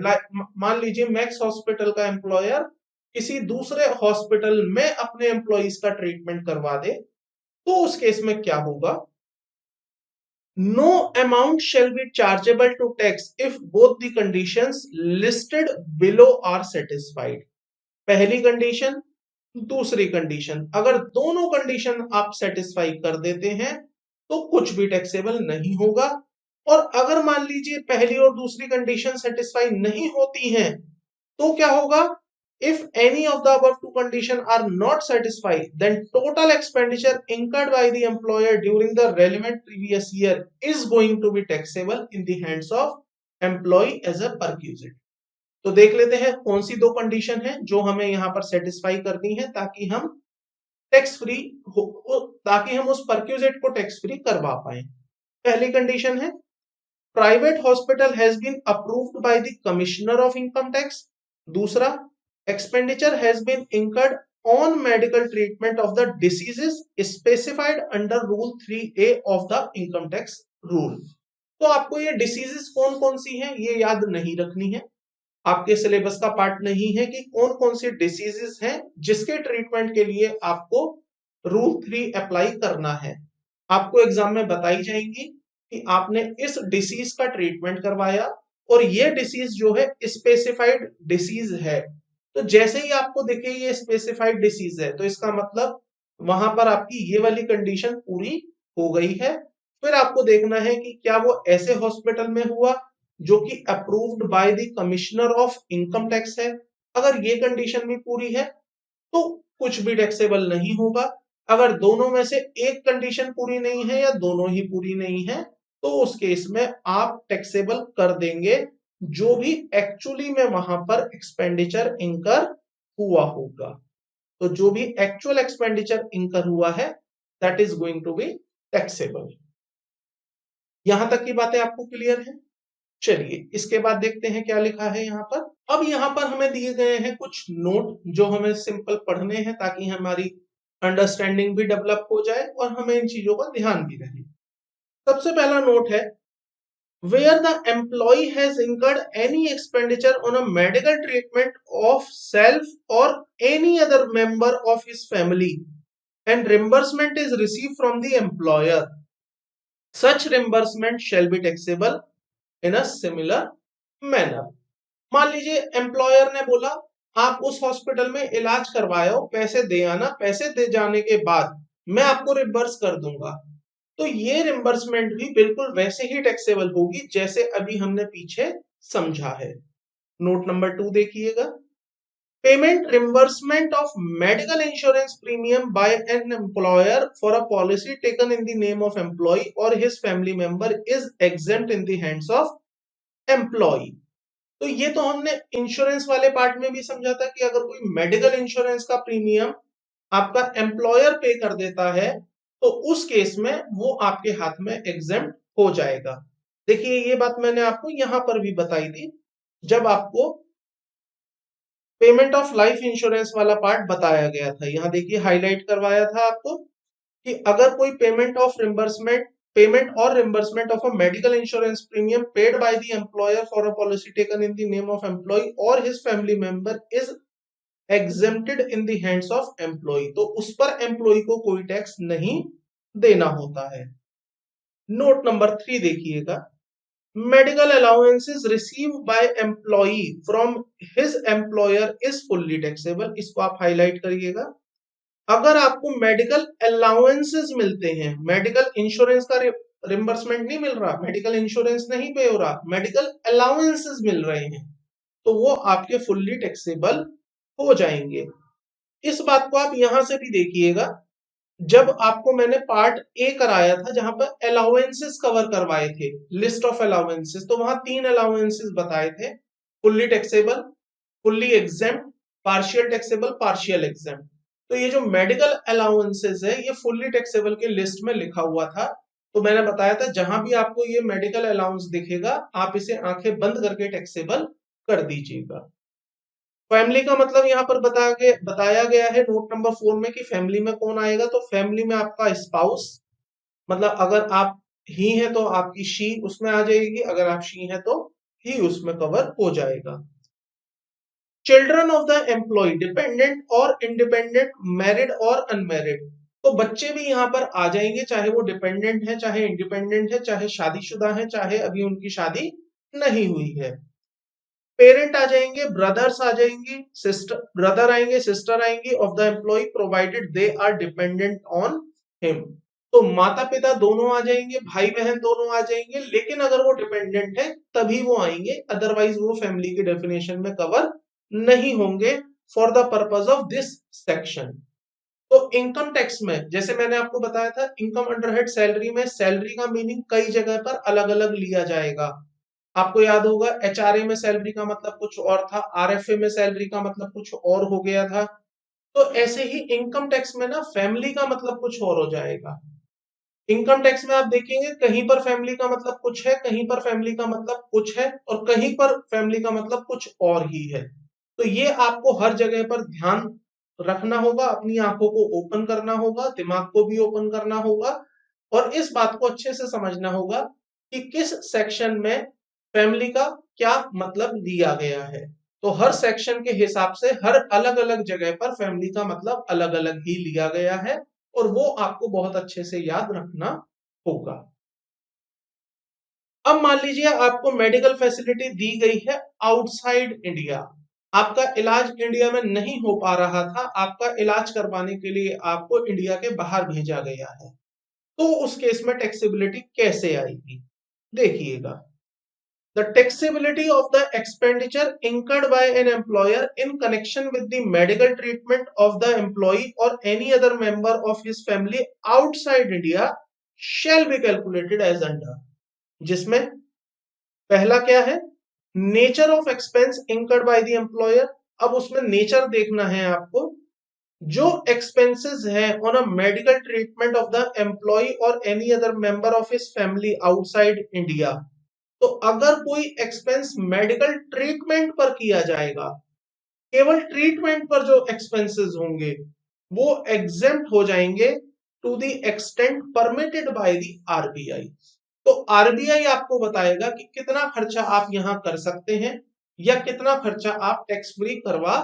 मान लीजिए मैक्स हॉस्पिटल का एम्प्लॉयर किसी दूसरे हॉस्पिटल में अपने एम्प्लॉइज का ट्रीटमेंट करवा दे, तो उस केस में क्या होगा? No amount shall be chargeable to tax if both the conditions listed below are satisfied. पहली कंडीशन, दूसरी कंडीशन, अगर दोनों कंडीशन आप सेटिस्फाई कर देते हैं तो कुछ भी टैक्सेबल नहीं होगा। और अगर मान लीजिए पहली और दूसरी कंडीशन सेटिस्फाई नहीं होती हैं तो क्या होगा? If any of the above two conditions are not satisfied, then total expenditure incurred by the employer during the relevant previous year is going to be taxable in the hands of employee as a perquisite. तो देख लेते हैं कौन सी दो condition है जो हमें यहाँ पर सेटिस्फाई करनी है ताकि हम टैक्स फ्री ताकि हम उस परक्यूजेट को टैक्स फ्री करवा पाए। पहली कंडीशन है private hospital has been approved by the commissioner of income tax. दूसरा, expenditure has been incurred on medical treatment of the diseases specified under rule 3A of the income tax rule। तो आपको ये diseases कौन कौन सी हैं ये याद नहीं रखनी है, आपके सिलेबस का पार्ट नहीं है कि कौन कौन सी डिसीजेस हैं जिसके ट्रीटमेंट के लिए आपको रूल 3 अप्लाई करना है। आपको एग्जाम में बताई जाएंगी कि आपने इस डिसीज का ट्रीटमेंट करवाया और ये डिसीज जो है स्पेसिफाइड डिसीज है। तो जैसे ही आपको दिखे ये स्पेसिफाइड डिसीज है तो इसका मतलब वहां पर आपकी ये वाली कंडीशन पूरी हो गई है। फिर आपको देखना है कि क्या वो ऐसे हॉस्पिटल में हुआ जो कि approved by the commissioner of income tax है। अगर ये कंडीशन भी पूरी है तो कुछ भी टैक्सेबल नहीं होगा। अगर दोनों में से एक कंडीशन पूरी नहीं है या दोनों ही पूरी नहीं है तो उस केस में आप टैक्सेबल कर देंगे जो भी एक्चुअली में वहां पर एक्सपेंडिचर इंकर हुआ होगा। तो जो भी एक्चुअल एक्सपेंडिचर इंकर हुआ है that is going to be taxable. यहां तक की बातें आपको क्लियर है? चलिए इसके बाद देखते हैं क्या लिखा है यहाँ पर। अब यहाँ पर हमें दिए गए हैं कुछ नोट जो हमें सिंपल पढ़ने हैं ताकि हमारी अंडरस्टैंडिंग भी डेवलप हो जाए और हमें इन चीजों का ध्यान भी रहे। सबसे पहला नोट है where the employee has incurred any expenditure on a medical treatment of self or any other member of his family and reimbursement is received from the employer, such reimbursement shall be taxable in a similar manner। मान लीजिए employer ने बोला आप उस hospital में इलाज करवाओ, पैसे दे आना, पैसे दे जाने के बाद मैं आपको रिम्बर्स कर दूंगा, तो ये रिम्बर्समेंट भी बिल्कुल वैसे ही टैक्सेबल होगी जैसे अभी हमने पीछे समझा है। नोट नंबर 2 देखिएगा, payment reimbursement of medical insurance premium by an employer for a policy taken in the name of employ और his family member is exempt in the hands of employ. तो ये तो हमने इंश्योरेंस वाले part में भी समझा था कि अगर कोई मेडिकल इंश्योरेंस का प्रीमियम आपका एम्प्लॉयर पे कर देता है तो उस केस में वो आपके हाथ में एग्जेम्प्ट हो जाएगा। देखिए ये बात मैंने आपको यहां पर भी बताई थी जब आपको पेमेंट ऑफ लाइफ इंश्योरेंस वाला पार्ट बताया गया था। यहां देखिए हाईलाइट करवाया था आपको कि अगर कोई पेमेंट और reimbursement of a medical insurance premium paid by the employer for a policy taken in the name of employ और his family member is exempted in the hands of employ, तो उस पर एम्प्लॉय को कोई tax नहीं देना होता है। नोट नंबर 3 देखिएगा, medical allowances receive by employee from his employer is fully taxable. इसको आप हाईलाइट करिएगा। अगर आपको मेडिकल अलाउंसेस मिलते हैं, मेडिकल इंश्योरेंस का रिम्बर्समेंट नहीं मिल रहा, मेडिकल इंश्योरेंस नहीं पे हो रहा, मेडिकल अलाउंसेस मिल रहे हैं तो वो आपके फुल्ली टैक्सेबल हो जाएंगे। इस बात को आप यहां से भी देखिएगा, जब आपको मैंने पार्ट ए कराया था जहां पर अलाउंसेस कवर करवाए थे, लिस्ट ऑफ अलाउंसेस, तो वहां 3 अलाउंसेस बताए थे, fully taxable, fully exempt, partial taxable, partial exempt. तो ये जो मेडिकल अलाउंसेस है ये फुल्ली टैक्सेबल के लिस्ट में लिखा हुआ था। तो मैंने बताया था जहां भी आपको ये मेडिकल अलाउंस दिखेगा आप इसे आंखें बंद करके टैक्सेबल कर दीजिएगा। फैमिली का मतलब यहाँ पर बताया गया है नोट नंबर 4 में कि फैमिली में कौन आएगा। तो फैमिली में आपका स्पाउस, मतलब अगर आप ही हैं तो आपकी शी उसमें आ जाएगी, अगर आप शी हैं तो ही उसमें कवर हो जाएगा। Children of the employee, dependent और इंडिपेंडेंट, मैरिड और अनमैरिड। तो बच्चे भी यहाँ पर आ जाएंगे, चाहे वो डिपेंडेंट है, चाहे इंडिपेंडेंट है, चाहे शादीशुदा है, चाहे अभी उनकी शादी नहीं हुई है। पेरेंट आ जाएंगे, ब्रदर्स आ जाएंगे, सिस्टर ब्रदर आएंगे, सिस्टर आएंगी of the employee provided they are dependent on him. तो माता पिता दोनों आ जाएंगे, भाई बहन दोनों आ जाएंगे, लेकिन अगर वो डिपेंडेंट है तभी वो आएंगे, अदरवाइज वो फैमिली के डेफिनेशन में कवर नहीं होंगे for the purpose of this section. तो इनकम टैक्स में जैसे मैंने आपको बताया था, इनकम अंडर हेड सैलरी में सैलरी का मीनिंग कई जगह पर अलग अलग लिया जाएगा। आपको याद होगा एचआरए में सैलरी का मतलब कुछ और था, आरएफए में सैलरी का मतलब कुछ और हो गया था। तो ऐसे ही इनकम टैक्स में ना फैमिली का मतलब कुछ और हो जाएगा। इनकम टैक्स में आप देखेंगे कहीं पर फैमिली का मतलब कुछ है, कहीं पर फैमिली का मतलब कुछ है, और कहीं पर फैमिली का मतलब कुछ और ही है। तो ये आपको हर जगह पर ध्यान रखना होगा, अपनी आंखों को ओपन करना होगा, दिमाग को भी ओपन करना होगा, और इस बात को अच्छे से समझना होगा कि किस सेक्शन में फैमिली का क्या मतलब लिया गया है। तो हर सेक्शन के हिसाब से हर अलग अलग जगह पर फैमिली का मतलब अलग अलग ही लिया गया है, और वो आपको बहुत अच्छे से याद रखना होगा। अब मान लीजिए आपको मेडिकल फैसिलिटी दी गई है आउटसाइड इंडिया, आपका इलाज इंडिया में नहीं हो पा रहा था, आपका इलाज करवाने के लिए आपको इंडिया के बाहर भेजा गया है। तो उस केस में टैक्सेबिलिटी कैसे आएगी, देखिएगा। The taxability of the expenditure incurred by an employer in connection with the medical treatment of the employee or any other member of his family outside India shall be calculated as under, जिसमें पहला क्या है, nature of expense incurred by the employer. अब उसमें nature देखना है आपको, जो एक्सपेंसेस है on a medical treatment of the employ और any other member of his family outside India. तो अगर कोई एक्सपेंस मेडिकल ट्रीटमेंट पर किया जाएगा, केवल ट्रीटमेंट पर जो एक्सपेंसेस होंगे वो एग्जेम्प्ट हो जाएंगे to the extent permitted by the RBI. तो आरबीआई आपको बताएगा कि कितना खर्चा आप यहां कर सकते हैं या कितना खर्चा आप टैक्स फ्री करवा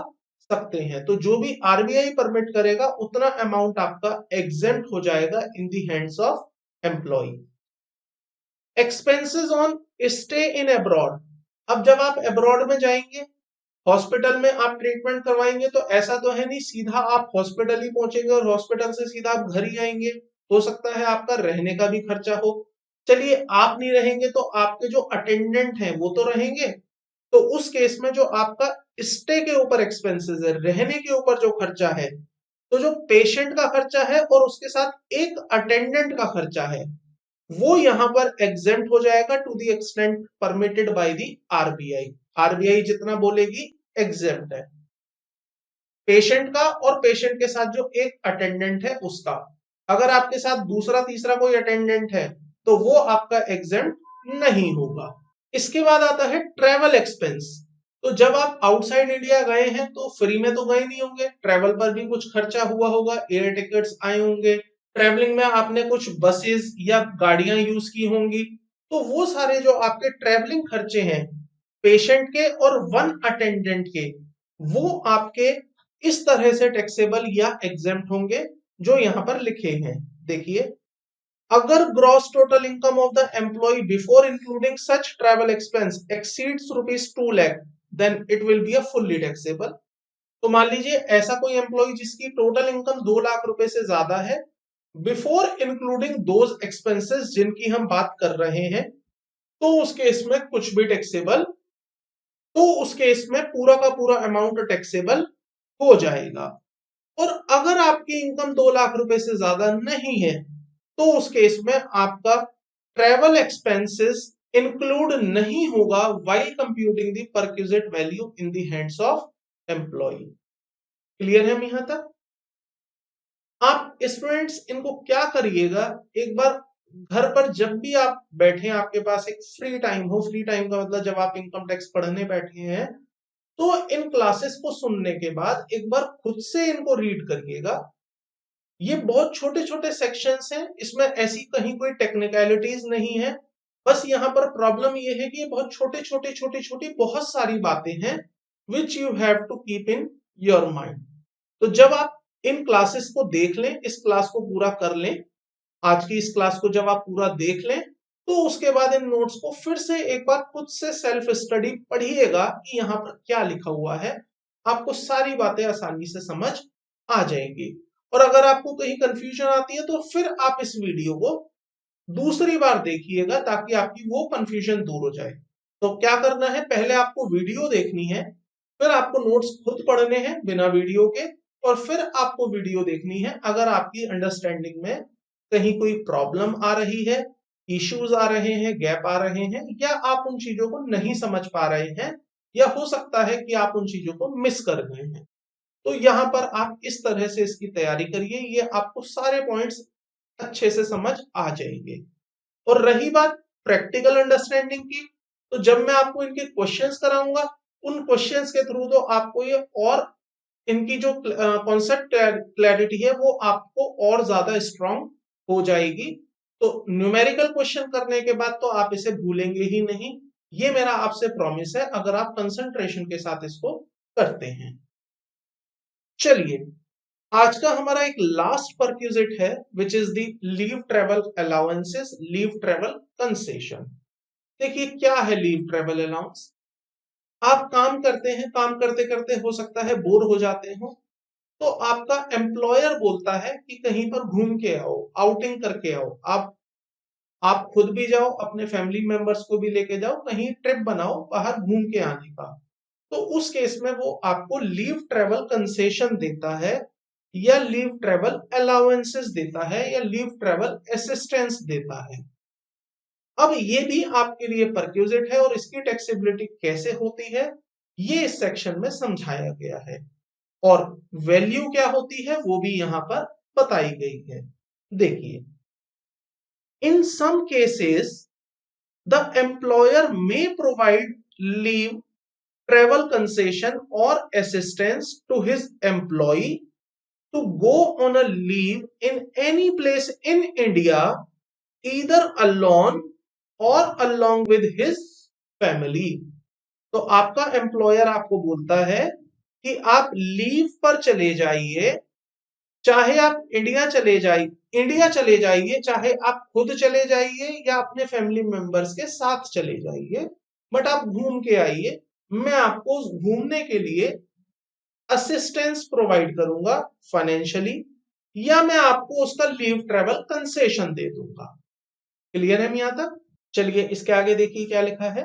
सकते हैं। तो जो भी आरबीआई परमिट करेगा उतना अमाउंट आपका एग्जेम्प्ट हो जाएगा in the hands of employ. Expenses on stay in abroad, अब जब आप अब्रॉड में जाएंगे, हॉस्पिटल में आप ट्रीटमेंट करवाएंगे, तो ऐसा तो है नहीं सीधा आप हॉस्पिटल ही पहुंचेंगे और हॉस्पिटल से सीधा आप घर ही आएंगे। हो सकता है आपका रहने का भी खर्चा हो। चलिए आप नहीं रहेंगे तो आपके जो अटेंडेंट हैं वो तो रहेंगे। तो उस केस में जो आपका स्टे के ऊपर एक्सपेंसेस है, रहने के ऊपर जो खर्चा है, तो जो पेशेंट का खर्चा है और उसके साथ एक अटेंडेंट का खर्चा है, वो यहां पर एग्जेम्प्ट हो जाएगा to the extent permitted by the RBI. RBI जितना बोलेगी एग्जेम्प्ट है पेशेंट का, और पेशेंट के साथ जो एक अटेंडेंट है उसका। अगर आपके साथ दूसरा तीसरा कोई अटेंडेंट है तो वो आपका एग्जेम्प्ट नहीं होगा। इसके बाद आता है ट्रेवल एक्सपेंस। तो जब आप आउटसाइड इंडिया गए हैं तो फ्री में तो गए नहीं होंगे, ट्रेवल पर भी कुछ खर्चा हुआ होगा, एयर टिकट्स आए होंगे, ट्रेवलिंग में आपने कुछ बसेस या गाड़ियां यूज की होंगी। तो वो सारे जो आपके ट्रेवलिंग खर्चे हैं पेशेंट के और वन अटेंडेंट के, वो आपके इस तरह से टैक्सेबल या एग्जेम्प्ट होंगे जो यहां पर लिखे हैं। देखिए, अगर gross total income of the employee before including such travel expense exceeds ₹2 lakh, then it will be a fully taxable. तो मान लीजिए ऐसा कोई एम्प्लॉय जिसकी टोटल इनकम 2 लाख रुपए से ज्यादा है, बिफोर इंक्लूडिंग दोज एक्सपेंसेस जिनकी हम बात कर रहे हैं, तो उस केस में कुछ भी टैक्सेबल, तो उस केस में पूरा का पूरा अमाउंट टैक्सेबल हो जाएगा। और अगर आपकी इनकम 2 लाख रुपए से ज्यादा नहीं है, तो उस केस में आपका ट्रेवल एक्सपेंसेस इंक्लूड नहीं होगा while computing the perquisite value in the hands of employ. Clear है यहां तक? आप स्टूडेंट्स इनको क्या करिएगा, एक बार घर पर जब भी आप बैठे, आपके पास एक फ्री टाइम हो, फ्री टाइम का मतलब जब आप इनकम टैक्स पढ़ने बैठे हैं, तो इन क्लासेस को सुनने के बाद एक बार खुद से इनको रीड करिएगा। ये बहुत छोटे छोटे सेक्शंस हैं, इसमें ऐसी कहीं कोई टेक्निकलिटीज नहीं है। बस यहाँ पर प्रॉब्लम ये है कि ये बहुत छोटे छोटे बहुत सारी बातें हैं which you have to keep in your mind. तो जब आप इन क्लासेस को देख लें, इस क्लास को पूरा कर लें, आज की इस क्लास को जब आप पूरा देख लें, तो उसके बाद इन नोट्स को फिर से एक बार खुद से सेल्फ स्टडी पढ़िएगा कि यहाँ पर क्या लिखा हुआ है। आपको सारी बातें आसानी से समझ आ जाएंगी। और अगर आपको कहीं कंफ्यूजन आती है तो फिर आप इस वीडियो को दूसरी बार देखिएगा ताकि आपकी वो कंफ्यूजन दूर हो जाए। तो क्या करना है, पहले आपको वीडियो देखनी है, फिर आपको नोट्स खुद पढ़ने हैं बिना वीडियो के, और फिर आपको वीडियो देखनी है। अगर आपकी अंडरस्टैंडिंग में कहीं कोई प्रॉब्लम आ रही है, इश्यूज आ रहे हैं, गैप आ रहे हैं, या आप उन चीजों को नहीं समझ पा रहे हैं, या हो सकता है कि आप उन चीजों को मिस कर गए हैं, तो यहाँ पर आप इस तरह से इसकी तैयारी करिए। ये आपको सारे पॉइंट्स अच्छे से समझ आ जाएंगे। और रही बात प्रैक्टिकल अंडरस्टैंडिंग की, तो जब मैं आपको इनके क्वेश्चंस कराऊंगा, उन क्वेश्चंस के थ्रू तो आपको ये और इनकी जो कॉन्सेप्ट क्लैरिटी है वो आपको और ज्यादा स्ट्रांग हो जाएगी। तो न्यूमेरिकल क्वेश्चन करने के बाद तो आप इसे भूलेंगे ही नहीं, ये मेरा आपसे प्रॉमिस है, अगर आप कंसंट्रेशन के साथ इसको करते हैं। चलिए, आज का हमारा एक लास्ट परक्यूजिट है which is the leave travel allowances, leave travel concession. देखिए क्या है लीव ट्रेवल अलाउंस। आप काम करते हैं, काम करते करते हो सकता है बोर हो जाते हो, तो आपका एम्प्लॉयर बोलता है कि कहीं पर घूम के आओ, आउटिंग करके आओ। आप खुद भी जाओ, अपने फैमिली मेंबर्स को भी लेके जाओ, कहीं ट्रिप बनाओ बाहर घूम के आने का। तो उस केस में वो आपको लीव ट्रेवल कंसेशन देता है, या लीव ट्रेवल अलाउंसेस देता है, या लीव ट्रेवल असिस्टेंस देता है। अब ये भी आपके लिए परक्यूजिट है, और इसकी टैक्सेबिलिटी कैसे होती है ये इस सेक्शन में समझाया गया है, और वैल्यू क्या होती है वो भी यहां पर बताई गई है। देखिए, in some cases the employer may provide leave travel concession or assistance to his employee to go on a leave in any place in India, either alone or along with his family। तो आपका employer आपको बोलता है कि आप leave पर चले जाइए, चाहे आप इंडिया चले जाइए, चाहे आप खुद चले जाइए या अपने फैमिली मेंबर्स के साथ चले जाइए, बट आप घूम के आइए। मैं आपको घूमने के लिए असिस्टेंस प्रोवाइड करूंगा फाइनेंशियली, या मैं आपको उसका लीव ट्रेवल कंसेशन दे दूंगा। क्लियर है यहां तक? चलिए इसके आगे देखिए क्या लिखा है।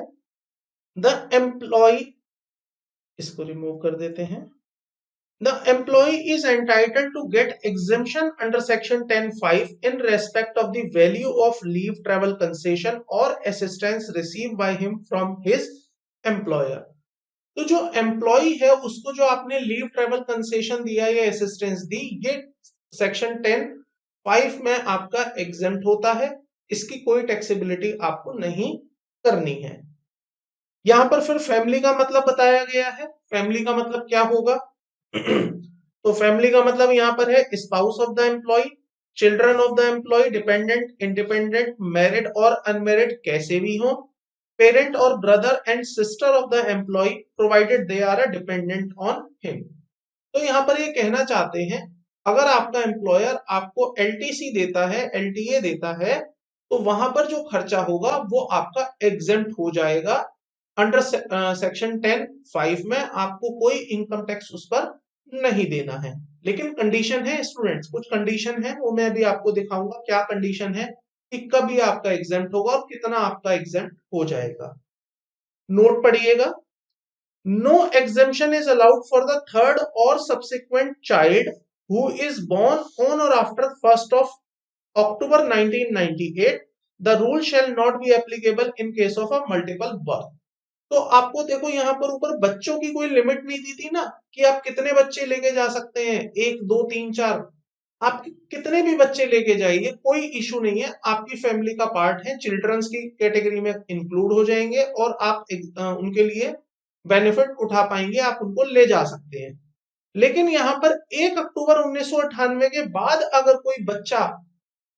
द एम्प्लॉय, इसको रिमूव कर देते हैं। The employee is entitled to get exemption under section 10(5) in respect of the value of leave travel concession or assistance received by him from his employer। तो जो एम्प्लॉय है उसको जो आपने लीव ट्रेवल कंसेशन दिया या असिस्टेंस दी, ये section 10(5) में आपका एग्जेम्प्ट होता है, इसकी कोई टैक्सेबिलिटी आपको नहीं करनी है। यहां पर फिर फैमिली का मतलब बताया गया है। फैमिली का मतलब क्या होगा? तो फैमिली का मतलब यहां पर है spouse of the employee, children of the employee, dependent, independent, married और अनमैरिड कैसे भी हो, पेरेंट और brother and sister of the employee provided they are a dependent on him. तो यहां पर ये कहना चाहते हैं, अगर आपका एम्प्लॉयर आपको एलटीसी देता है, एलटीए देता है, तो वहां पर जो खर्चा होगा वो आपका एग्जेम्प्ट हो जाएगा। अंडर सेक्शन 10(5) में आपको कोई इनकम टैक्स उस पर नहीं देना है। लेकिन कंडीशन है स्टूडेंट्स, कुछ कंडीशन है, वो मैं अभी आपको दिखाऊंगा क्या कंडीशन है कि कभी आपका एग्जेम्प्ट होगा और कितना आपका एग्जेम्प्ट हो जाएगा। नोट पढ़िएगा। No exemption is allowed for the third or subsequent child who is born on or after 1st of October 1998। The rule shall not be applicable in case of a multiple birth. तो आपको देखो यहाँ पर ऊपर बच्चों की कोई limit नहीं दी थी ना कि आप कितने बच्चे लेके जा सकते हैं, 1 2 3 4, आप कितने भी बच्चे लेके जाइए, कोई इशू नहीं है, आपकी फैमिली का पार्ट है, चिल्ड्रंस की कैटेगरी में इंक्लूड हो जाएंगे और आप उनके लिए बेनिफिट उठा पाएंगे, आप उनको ले जा सकते हैं। लेकिन यहाँ पर 1 अक्टूबर 1998 के बाद अगर कोई बच्चा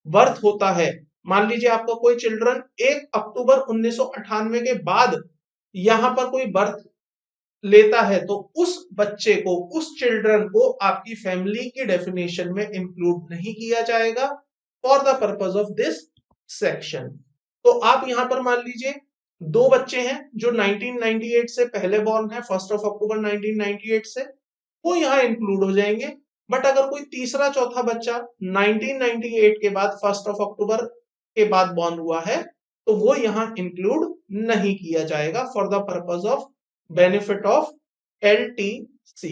बर्थ होता है, मान लीजिए आपका कोई चिल्ड्रन 1 अक्टूबर 1998 के बाद यहाँ पर कोई बर्थ लेता है, तो उस बच्चे को, उस चिल्ड्रन को आपकी फैमिली की डेफिनेशन में इंक्लूड नहीं किया जाएगा for the purpose of this section. तो आप यहां पर मान लीजिए 2 बच्चे हैं जो 1998 से पहले बॉर्न है, 1 अक्टूबर 1998 से, वो यहाँ इंक्लूड हो जाएंगे। बट अगर कोई तीसरा चौथा बच्चा 1998 के बाद 1 अक्टूबर के बाद बॉर्न हुआ है, तो वो यहाँ इंक्लूड नहीं किया जाएगा for the purpose of benefit of LTC।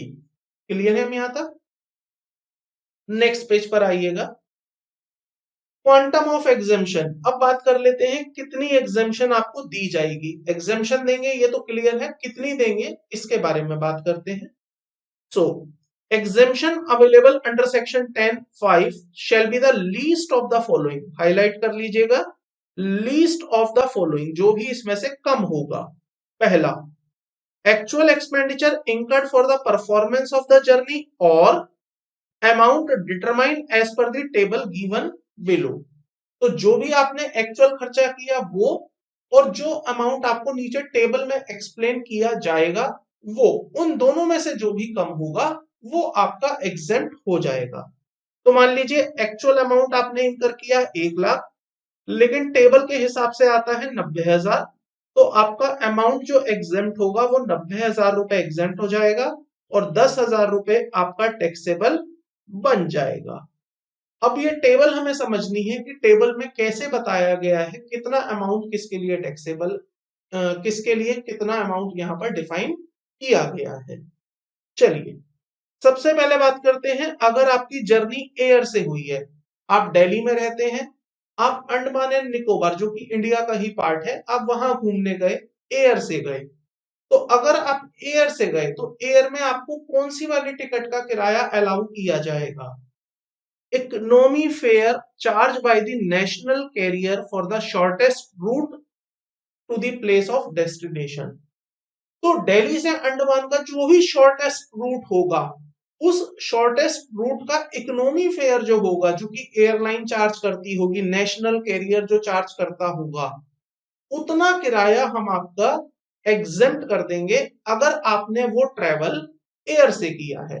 Clear है हम यहां तक? नेक्स्ट पेज पर आइएगा। क्वांटम ऑफ एग्जेम्पशन, अब बात कर लेते हैं कितनी एग्जेम्पशन आपको दी जाएगी। एग्जेम्पशन देंगे ये तो क्लियर है, कितनी देंगे इसके बारे में बात करते हैं। सो exemption available under section 10(5) shall be the least of the following, highlight कर लीजिएगा, least of the following, जो भी इसमें से कम होगा। पहला, actual expenditure incurred for the performance of the journey or amount determined as per the table given below। तो जो भी आपने एक्चुअल खर्चा किया वो, और जो अमाउंट आपको नीचे टेबल में एक्सप्लेन किया जाएगा वो, उन दोनों में से जो भी कम होगा वो आपका एग्जेम्प्ट हो जाएगा। तो मान लीजिए एक्चुअल अमाउंट आपने इनकर किया 1 लाख, लेकिन टेबल के हिसाब से आता है 90,000, तो आपका अमाउंट जो एग्जेम्प्ट होगा वो 90,000 रुपए एग्जेम्प्ट हो जाएगा और 10,000 रुपए आपका टैक्सेबल बन जाएगा। अब ये टेबल हमें समझनी है कि टेबल में कैसे बताया गया है कितना अमाउंट किसके लिए टैक्सेबल, किसके लिए कितना अमाउंट यहाँ पर डिफाइन किया गया है। चलिए सबसे पहले बात करते हैं, अगर आपकी जर्नी एयर से हुई है, आप दिल्ली में रहते हैं, आप अंडमान एंड निकोबार जो कि इंडिया का ही पार्ट है, आप वहां घूमने गए, एयर से गए, तो अगर आप एयर से गए तो एयर में आपको कौन सी वाली टिकट का किराया अलाउ किया जाएगा? Economy fare charge by the national carrier for the shortest route to the place of destination. तो दिल्ली से अंडमान का जो भी शॉर्टेस्ट रूट होगा, उस शॉर्टेस्ट रूट का इकोनॉमी फेयर जो होगा, जो कि एयरलाइन चार्ज करती होगी, नेशनल कैरियर जो चार्ज करता होगा, उतना किराया हम आपका एग्जेम्प्ट कर देंगे अगर आपने वो ट्रेवल एयर से किया है।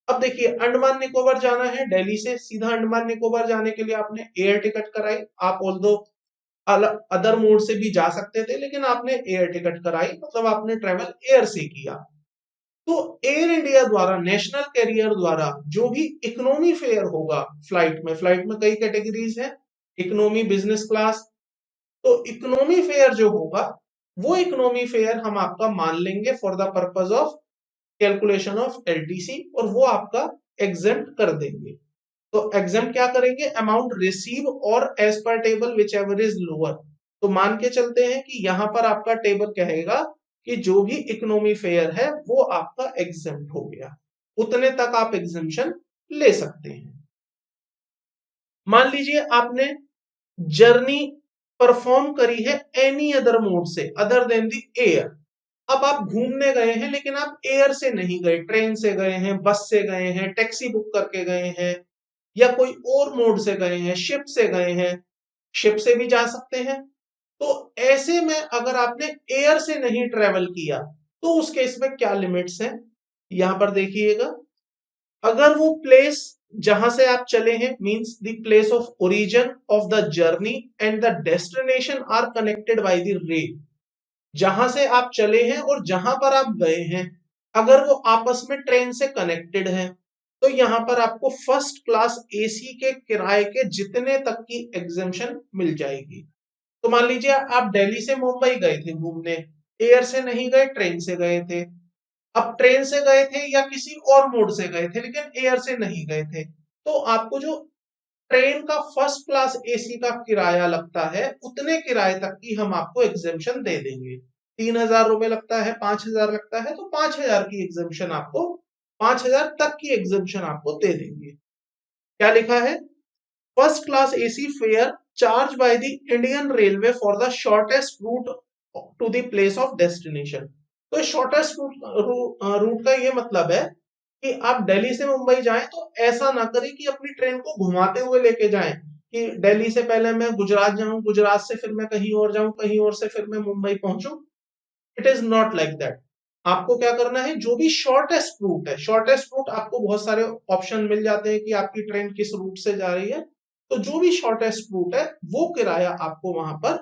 अब देखिए अंडमान निकोबार जाना है, दिल्ली से सीधा अंडमान निकोबार जाने के लिए आपने एयर टिकट कराई, आप ऑल्दो अदर मोड से भी जा सकते थे, लेकिन आपने एयर टिकट कराई, मतलब आपने ट्रेवल एयर से किया। तो एयर इंडिया द्वारा, नेशनल कैरियर द्वारा जो भी इकोनॉमी फेयर होगा फ्लाइट में कई कैटेगरीज है, इकोनॉमी, बिजनेस क्लास, तो इकोनॉमी फेयर जो होगा वो इकोनॉमी फेयर हम आपका मान लेंगे for the purpose of calculation of LTC, और वो आपका एग्जेम्प्ट कर देंगे। तो एग्जेम्प्ट क्या करेंगे? अमाउंट रिसीव और as per table whichever is lower. तो मान के चलते हैं कि यहां पर आपका टेबल कहेगा कि जो भी इकोनॉमी फेयर है वो आपका एग्जेम्प्ट हो गया, उतने तक आप एग्जेम्पशन ले सकते हैं। मान लीजिए आपने जर्नी परफॉर्म करी है एनी अदर मोड से अदर देन द एयर। अब आप घूमने गए हैं लेकिन आप एयर से नहीं गए, ट्रेन से गए हैं, बस से गए हैं, टैक्सी बुक करके गए हैं, या कोई और मोड से गए हैं, शिप से गए हैं, शिप से भी जा सकते हैं। तो ऐसे में अगर आपने एयर से नहीं ट्रेवल किया तो उस केस में क्या लिमिट्स हैं, यहां पर देखिएगा। अगर वो प्लेस जहां से आप चले हैं means the place of origin of the journey and the destination are connected by the rail, जहां से आप चले हैं और जहां पर आप गए हैं अगर वो आपस में ट्रेन से कनेक्टेड है, तो यहाँ पर आपको फर्स्ट क्लास AC के किराए के जितने तक की एग्जेम्पशन मिल जाएगी। तो मान लीजिए आप दिल्ली से मुंबई गए थे घूमने, एयर से नहीं गए, ट्रेन से गए थे। अब ट्रेन से गए थे या किसी और मोड से गए थे लेकिन एयर से नहीं गए थे, तो आपको जो ट्रेन का फर्स्ट क्लास AC का किराया लगता है उतने किराए तक की हम आपको एग्जेम्पशन दे देंगे। 3,000 रुपए लगता है, 5,000 लगता है, तो 5,000 की एग्जेम्पशन आपको, 5,000 तक की एग्जेम्पशन आपको दे देंगे। क्या लिखा है? First class AC fare charge by the Indian railway for the shortest route to the place of destination. तो शॉर्टेस्ट रूट का ये मतलब है कि आप दिल्ली से मुंबई जाएं तो ऐसा ना करें कि अपनी ट्रेन को घुमाते हुए लेके जाएं कि दिल्ली से पहले मैं गुजरात जाऊं, गुजरात से फिर मैं कहीं और जाऊं, कहीं और से फिर मैं मुंबई पहुंचूं। It is not like that. आपको क्या करना है, जो भी शॉर्टेस्ट रूट है, शॉर्टेस्ट रूट आपको बहुत सारे ऑप्शन मिल जाते हैं कि आपकी ट्रेन किस रूट से जा रही है, तो जो भी शॉर्टेस्ट रूट है वो किराया आपको वहां पर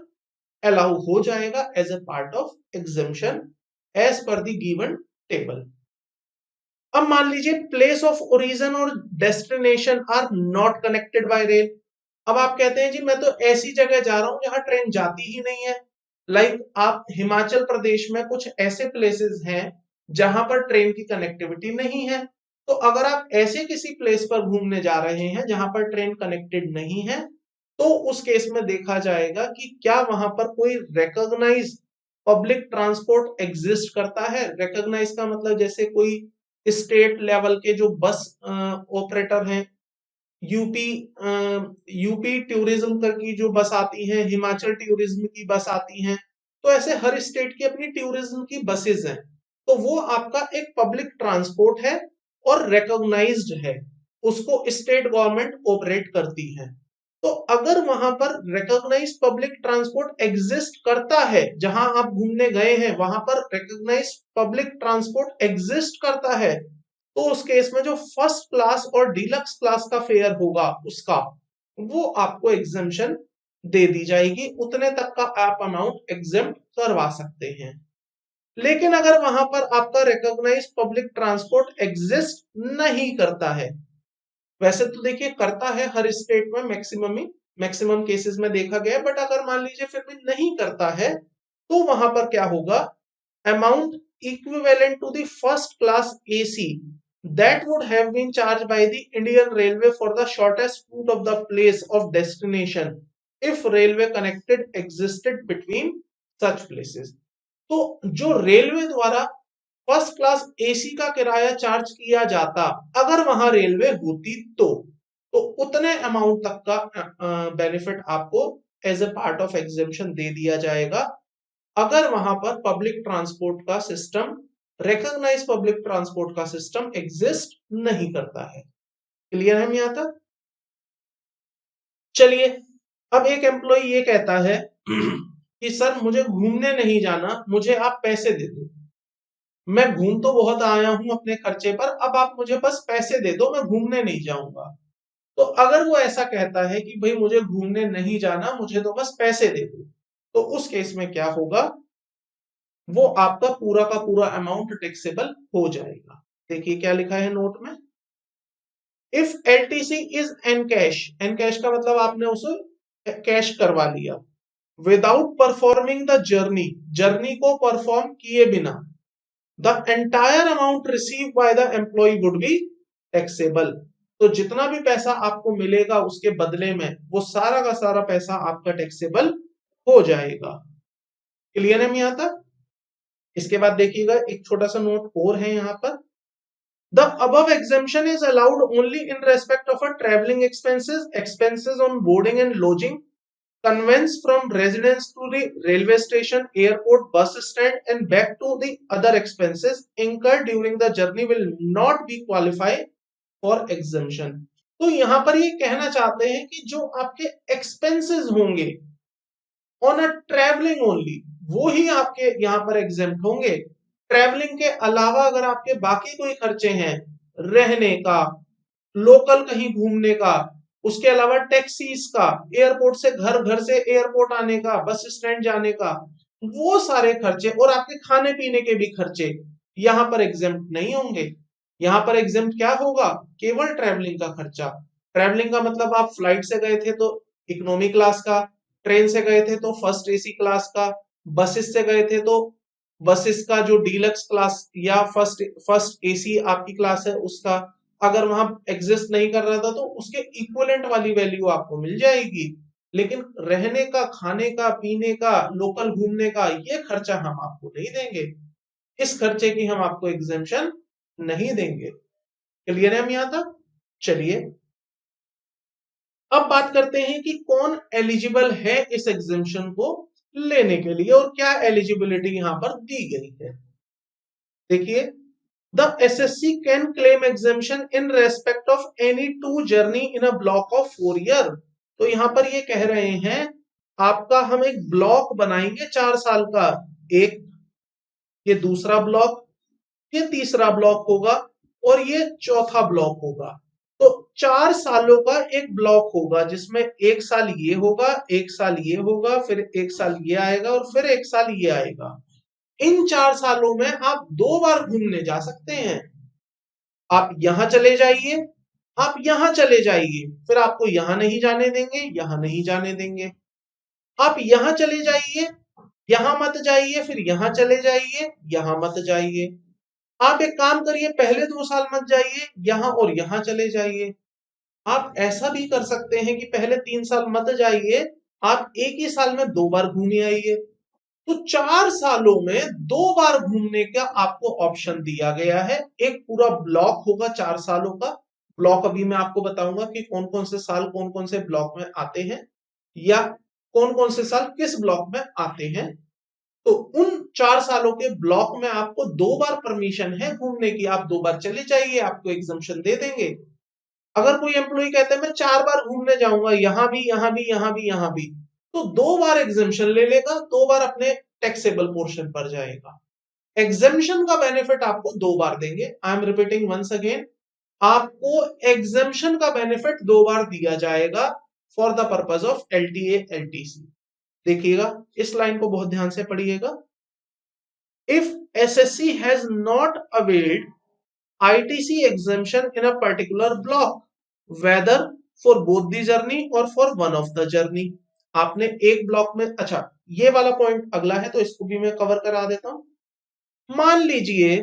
अलाउ हो जाएगा as a part of exemption as per the given table. अब मान लीजिए प्लेस ऑफ ओरिजिन और destination are not connected by rail. अब आप कहते हैं जी मैं तो ऐसी जगह जा रहा हूं जहां ट्रेन जाती ही नहीं है। लाइक आप हिमाचल प्रदेश में कुछ ऐसे प्लेसेस हैं जहां पर ट्रेन की कनेक्टिविटी नहीं है। तो अगर आप ऐसे किसी प्लेस पर घूमने जा रहे हैं जहां पर ट्रेन कनेक्टेड नहीं है, तो उस केस में देखा जाएगा कि क्या वहां पर कोई रिकॉग्नाइज पब्लिक ट्रांसपोर्ट एग्जिस्ट करता है। रिकॉग्नाइज का मतलब जैसे कोई स्टेट लेवल के जो बस ऑपरेटर हैं, यूपी यूपी टूरिज्म की जो बस आती है, हिमाचल टूरिज्म की बस आती हैं, तो ऐसे हर स्टेट की अपनी टूरिज्म की बसेस हैं। तो वो आपका एक पब्लिक ट्रांसपोर्ट है और रिकॉग्नाइज्ड है, उसको स्टेट गवर्नमेंट ऑपरेट करती है। तो अगर वहां पर रिकॉग्नाइज पब्लिक ट्रांसपोर्ट एग्जिस्ट करता है, जहां आप घूमने गए हैं वहां पर रिकॉग्नाइज पब्लिक ट्रांसपोर्ट एग्जिस्ट करता है, तो उस केस में जो फर्स्ट क्लास और डीलक्स क्लास का फेयर होगा उसका, वो आपको एग्जेम्पशन दे दी जाएगी। उतने तक का आप अमाउंट एग्जेम्प्ट करवा सकते हैं। लेकिन अगर वहां पर आपका रिकॉग्नाइज पब्लिक ट्रांसपोर्ट एग्जिस्ट नहीं करता है, वैसे तो देखिए करता है हर स्टेट में मैक्सिमम केसेस में देखा गया, बट अगर मान लीजिए फिर भी नहीं करता है, तो वहां पर क्या होगा, amount equivalent to the first class AC that would have been charged by the Indian Railway for the shortest route of the place of destination if railway connected existed between such places। तो जो railway द्वारा first class AC का किराया charge किया जाता अगर वहां railway होती तो उतने अमाउंट तक का बेनिफिट आपको as a part of exemption दे दिया जाएगा, अगर वहां पर पब्लिक ट्रांसपोर्ट का सिस्टम, रिकॉग्नाइज पब्लिक ट्रांसपोर्ट का सिस्टम एग्जिस्ट नहीं करता है। क्लियर है यहां तक? चलिए, अब एक एम्प्लॉय ये कहता है कि सर मुझे घूमने नहीं जाना, मुझे आप पैसे दे दो, मैं घूम तो बहुत आया हूं अपने खर्चे पर, अब आप मुझे बस पैसे दे दो, मैं घूमने नहीं जाऊंगा। तो अगर वो ऐसा कहता है कि भाई मुझे घूमने नहीं जाना, मुझे तो बस पैसे दे दो, तो उस केस में क्या होगा, वो आपका पूरा का पूरा अमाउंट टैक्सेबल हो जाएगा। देखिए क्या लिखा है नोट में, if LTC is encash, encash का मतलब आपने उसे कैश करवा लिया, without performing the journey, journey को परफॉर्म किए बिना, the entire amount receive by the employee would be taxable. तो जितना भी पैसा आपको मिलेगा उसके बदले में, वो सारा का सारा पैसा आपका टैक्सेबल हो जाएगा। क्लियर है यहां तक? इसके बाद देखिएगा एक छोटा सा नोट और है यहां पर, the above exemption is allowed only in respect of a traveling expenses on boarding and lodging, conveyance from residence to the railway station, airport, bus stand and back to the other expenses incurred during the journey will not be qualify for exemption। तो यहां पर ये कहना चाहते हैं कि जो आपके एक्सपेंसेस होंगे ऑन अ ट्रेवलिंग ओनली, वो ही आपके यहां पर एग्जेम्प्ट होंगे। ट्रेवलिंग के अलावा अगर आपके बाकी कोई खर्चे हैं, रहने का, लोकल कहीं घूमने का, उसके अलावा टैक्सीज का, एयरपोर्ट से घर से एयरपोर्ट आने का, बस स्टैंड जाने का, वो सारे खर्चे और आपके खाने पीने के भी खर्चे यहां पर एग्जेम्प्ट नहीं होंगे। यहां पर एग्जेम्प्ट क्या होगा, केवल ट्रेवलिंग का खर्चा। ट्रेवलिंग का मतलब आप फ्लाइट से गए थे तो इकोनॉमी क्लास का, ट्रेन से गए थे तो फर्स्ट एसी क्लास का, बसेस से गए थे तो बसेस का जो डीलक्स क्लास या फर्स्ट एसी आपकी क्लास है उसका, अगर वहां एग्जिस्ट नहीं कर रहा था तो उसके इक्विवेलेंट वाली वैल्यू आपको मिल जाएगी। लेकिन रहने का, खाने का, पीने का, लोकल घूमने का ये खर्चा हम आपको नहीं देंगे, इस खर्चे की हम आपको एग्जेम्पशन नहीं देंगे। क्लियर है हम यहां तक? चलिए अब बात करते हैं कि कौन एलिजिबल है इस एग्जेम्पशन को लेने के लिए और क्या एलिजिबिलिटी यहां पर दी गई है। देखिए, the assessee can claim exemption in respect of any two journey in a block of 4 year. तो यहां पर ये कह रहे हैं आपका हम एक ब्लॉक बनाएंगे 4 साल का, एक ये दूसरा ब्लॉक, ये तीसरा ब्लॉक होगा और ये चौथा ब्लॉक होगा। तो 4 सालों का एक ब्लॉक होगा जिसमें एक साल ये होगा, एक साल ये होगा, फिर एक साल ये आएगा और फिर एक साल ये आएगा। इन 4 सालों में आप 2 बार घूमने जा सकते हैं। आप यहां चले जाइए, आप यहां चले जाइए, फिर आपको यहां नहीं जाने देंगे, यहां नहीं जाने देंगे। आप यहां चले जाइए, यहां मत जाइए, फिर यहां चले जाइए, यहां मत जाइए। आप एक काम करिए, पहले 2 साल मत जाइए, यहां और यहां चले जाइए। आप ऐसा भी कर सकते हैं कि पहले 3 साल मत जाइए, आप एक ही साल में 2 बार घूम आइए। तो 4 सालों में 2 बार घूमने का आपको ऑप्शन दिया गया है। एक पूरा ब्लॉक होगा 4 सालों का। ब्लॉक अभी मैं आपको बताऊंगा कि कौन कौन से साल कौन कौन से ब्लॉक में आते हैं या कौन कौन से साल किस ब्लॉक में आते हैं। तो उन 4 सालों के ब्लॉक में आपको 2 बार परमिशन है घूमने की। आप 2 बार चले जाइए, आपको एग्जम्पशन दे देंगे। अगर कोई एम्प्लॉय कहता है मैं 4 बार घूमने जाऊंगा, यहां भी यहां भी यहां भी यहां भी, तो 2 बार एग्जम्पशन ले लेगा, 2 बार अपने टैक्सेबल पोर्शन पर जाएगा। एग्जम्पशन का बेनिफिट आपको 2 बार देंगे। I am repeating once again, आपको एग्जम्पशन का बेनिफिट 2 बार दिया जाएगा for the purpose of LTA LTC. देखिएगा, इस लाइन को बहुत ध्यान से पढ़िएगा। If SSC has not availed ITC exemption in a particular block, whether for both the journey or for one of the journey, आपने एक ब्लॉक में, अच्छा ये वाला पॉइंट अगला है तो इसको भी मैं कवर करा देता हूं। मान लीजिए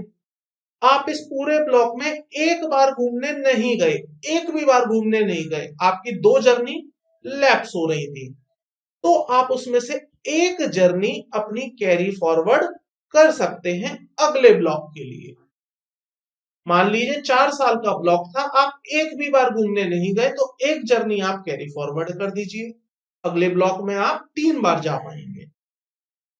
आप इस पूरे ब्लॉक में एक बार घूमने नहीं गए, एक भी बार घूमने नहीं गए, आपकी 2 जर्नी लैप्स हो रही थी, तो आप उसमें से एक जर्नी अपनी कैरी फॉरवर्ड कर सकते हैं अगले ब्लॉक के लिए। मान लीजिए 4 साल का ब्लॉक था, आप एक भी बार घूमने नहीं गए, तो एक जर्नी आप कैरी फॉरवर्ड कर दीजिए, अगले ब्लॉक में आप 3 बार जा पाएंगे।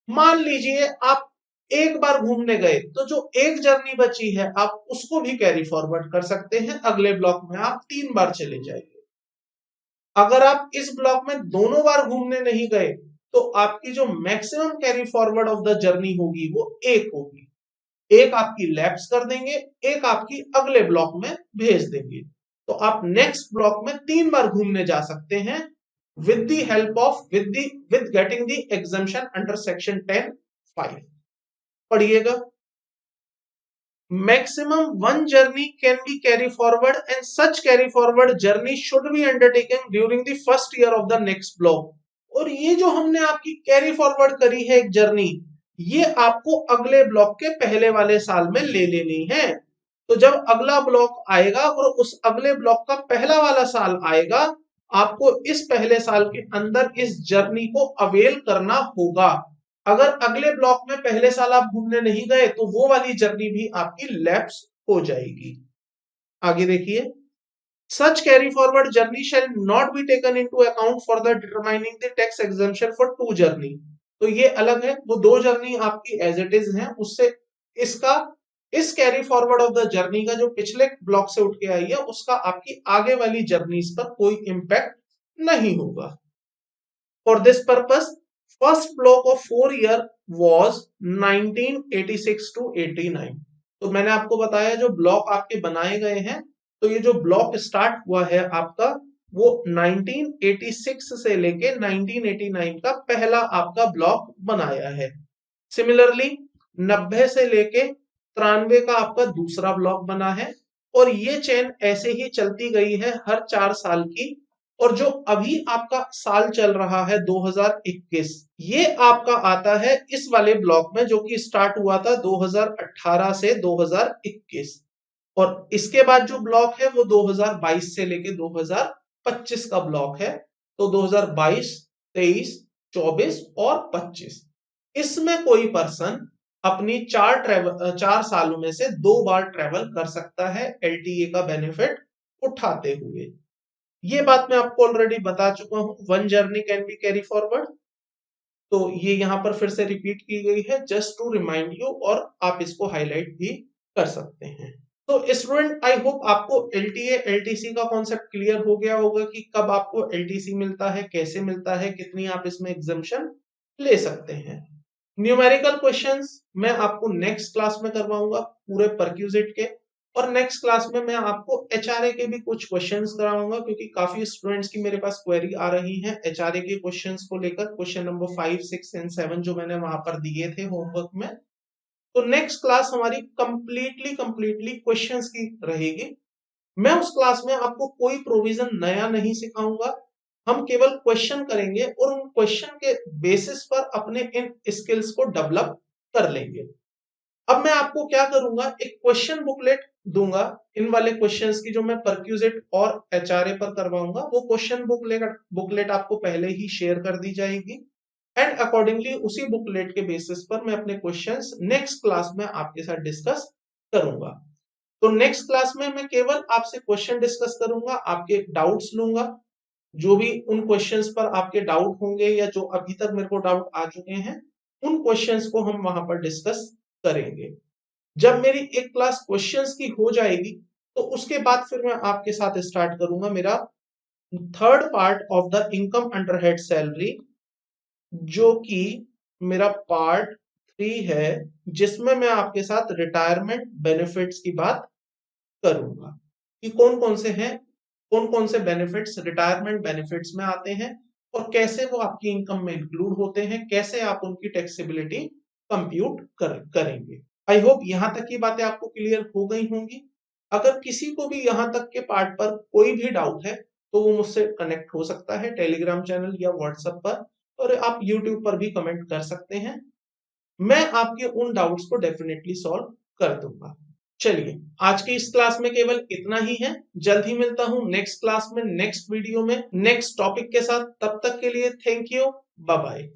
मान लीजिए आप एक बार घूमने गए, तो जो एक जर्नी बची है आप उसको भी कैरी फॉरवर्ड कर सकते हैं, अगले ब्लॉक में आप 3 बार चले जाएंगे। अगर आप इस ब्लॉक में दोनों बार घूमने नहीं गए, तो आपकी जो maximum carry forward of the journey होगी वो एक होगी। एक आपकी लैप्स कर देंगे, एक आपकी अगले ब्लॉक में भेज देंगे। तो आप नेक्स्ट ब्लॉक में 3 बार घूमने जा सकते हैं with the help of with getting the exemption under section 10(5). पढ़िएगा, maximum one journey can be carry forward and such carry forward journey should be undertaken during the first year of the next block। और ये जो हमने आपकी carry forward करी है एक journey, ये आपको अगले ब्लॉक के पहले वाले साल में ले लेनी है। तो जब अगला ब्लॉक आएगा और उस अगले ब्लॉक का पहला वाला साल आएगा, आपको इस पहले साल के अंदर इस जर्नी को अवेल करना होगा। अगर अगले ब्लॉक में पहले साल आप घूमने नहीं गए, तो वो वाली जर्नी भी आपकी लैप्स हो जाएगी। आगे देखिए, such carry forward journey shall not be taken into account for the determining the tax exemption for 2 journey. तो ये अलग है, वो 2 जर्नी आपकी एज इट इज है, उससे इसका इस carry forward of the journey का जो पिछले ब्लॉक से उठ के आई है, उसका आपकी आगे वाली जर्नीज पर कोई इंपैक्ट नहीं होगा। For this purpose first block of 4 year was 1986 to 89। तो मैंने आपको बताया जो ब्लॉक आपके बनाए गए हैं, तो ये जो ब्लॉक स्टार्ट हुआ है आपका, वो 1986 से लेके 1989 का पहला आपका ब्लॉक बनाया है। सिमिलरली 90 से लेके 93 का आपका दूसरा ब्लॉक बना है, और ये चेन ऐसे ही चलती गई है हर 4 साल की। और जो अभी आपका साल चल रहा है 2021, ये आपका आता है इस वाले ब्लॉक में, जो कि स्टार्ट हुआ था 2018 से 2021। और इसके बाद जो ब्लॉक है वो 2022 से लेके 2025 का ब्लॉक है। तो 2022, 23, 24 और 25, इसमें कोई पर्सन अपनी 4 सालों में से 2 बार ट्रेवल कर सकता है एलटीए का बेनिफिट उठाते हुए। ये बात मैं आपको ऑलरेडी बता चुका हूं, one journey can be carry forward. तो ये यहाँ पर फिर से रिपीट की गई है जस्ट टू रिमाइंड यू, और आप इसको हाईलाइट भी कर सकते हैं। तो स्टूडेंट आई होप आपको एलटीए एलटीसी का कॉन्सेप्ट क्लियर हो गया होगा कि कब आपको एलटीसी मिलता है, कैसे मिलता है, कितनी आप इसमें एग्जम्पशन ले सकते हैं। न्यूमेरिकल क्वेश्चंस मैं आपको नेक्स्ट क्लास में करवाऊंगा पूरे परक्यूजिट के, और नेक्स्ट क्लास में मैं आपको एचआरए के भी कुछ क्वेश्चंस कराऊंगा, क्योंकि काफी स्टूडेंट्स की मेरे पास क्वेरी आ रही है एचआरए के क्वेश्चंस को लेकर। क्वेश्चन नंबर 5, 6 एंड 7 जो मैंने वहां पर दिए थे होमवर्क में। तो नेक्स्ट क्लास हमारी कंप्लीटली क्वेश्चंस की रहेगी। मैं उस क्लास में आपको कोई प्रोविजन नया नहीं सिखाऊंगा, हम केवल क्वेश्चन करेंगे और उन क्वेश्चन के बेसिस पर अपने इन स्किल्स को डेवलप कर लेंगे। अब मैं आपको क्या करूंगा, एक क्वेश्चन बुकलेट दूंगा इन वाले क्वेश्चंस की जो मैं परक्यूजिट और एचआरए पर करवाऊंगा। वो क्वेश्चन बुकलेट आपको पहले ही शेयर कर दी जाएगी, एंड अकॉर्डिंगली उसी बुकलेट के बेसिस पर मैं अपने क्वेश्चंस नेक्स्ट क्लास में आपके साथ डिस्कस करूंगा। तो नेक्स्ट क्लास में मैं केवल आपसे क्वेश्चन डिस्कस करूंगा, आपके डाउट्स लूंगा, जो भी उन क्वेश्चंस पर आपके डाउट होंगे या जो अभी तक मेरे को डाउट आ चुके हैं, उन क्वेश्चंस को हम वहां पर डिस्कस करेंगे। जब मेरी एक क्लास क्वेश्चंस की हो जाएगी, तो उसके बाद फिर मैं आपके साथ स्टार्ट करूंगा मेरा third part of the income under head salary, जो कि मेरा पार्ट 3 है, जिसमें मैं आपके साथ रिटायरमेंट बेनिफिट्स की बात करूंगा कि कौन कौन से हैं, कौन कौन से बेनिफिट्स रिटायरमेंट बेनिफिट्स में आते हैं और कैसे वो आपकी इनकम में इंक्लूड होते हैं, कैसे आप उनकी टैक्सेबिलिटी कंप्यूट करेंगे। आई होप यहां तक की बातें आपको क्लियर हो गई होंगी। अगर किसी को भी यहां तक के पार्ट पर कोई भी डाउट है, तो वो मुझसे कनेक्ट हो सकता है टेलीग्राम चैनल या व्हाट्सएप पर, और आप यूट्यूब पर भी कमेंट कर सकते हैं। मैं आपके उन डाउट्स को डेफिनेटली सॉल्व कर दूंगा। चलिए, आज की इस क्लास में केवल इतना ही है। जल्द ही मिलता हूं नेक्स्ट क्लास में, नेक्स्ट वीडियो में, नेक्स्ट टॉपिक के साथ। तब तक के लिए थैंक यू, बाय बाय।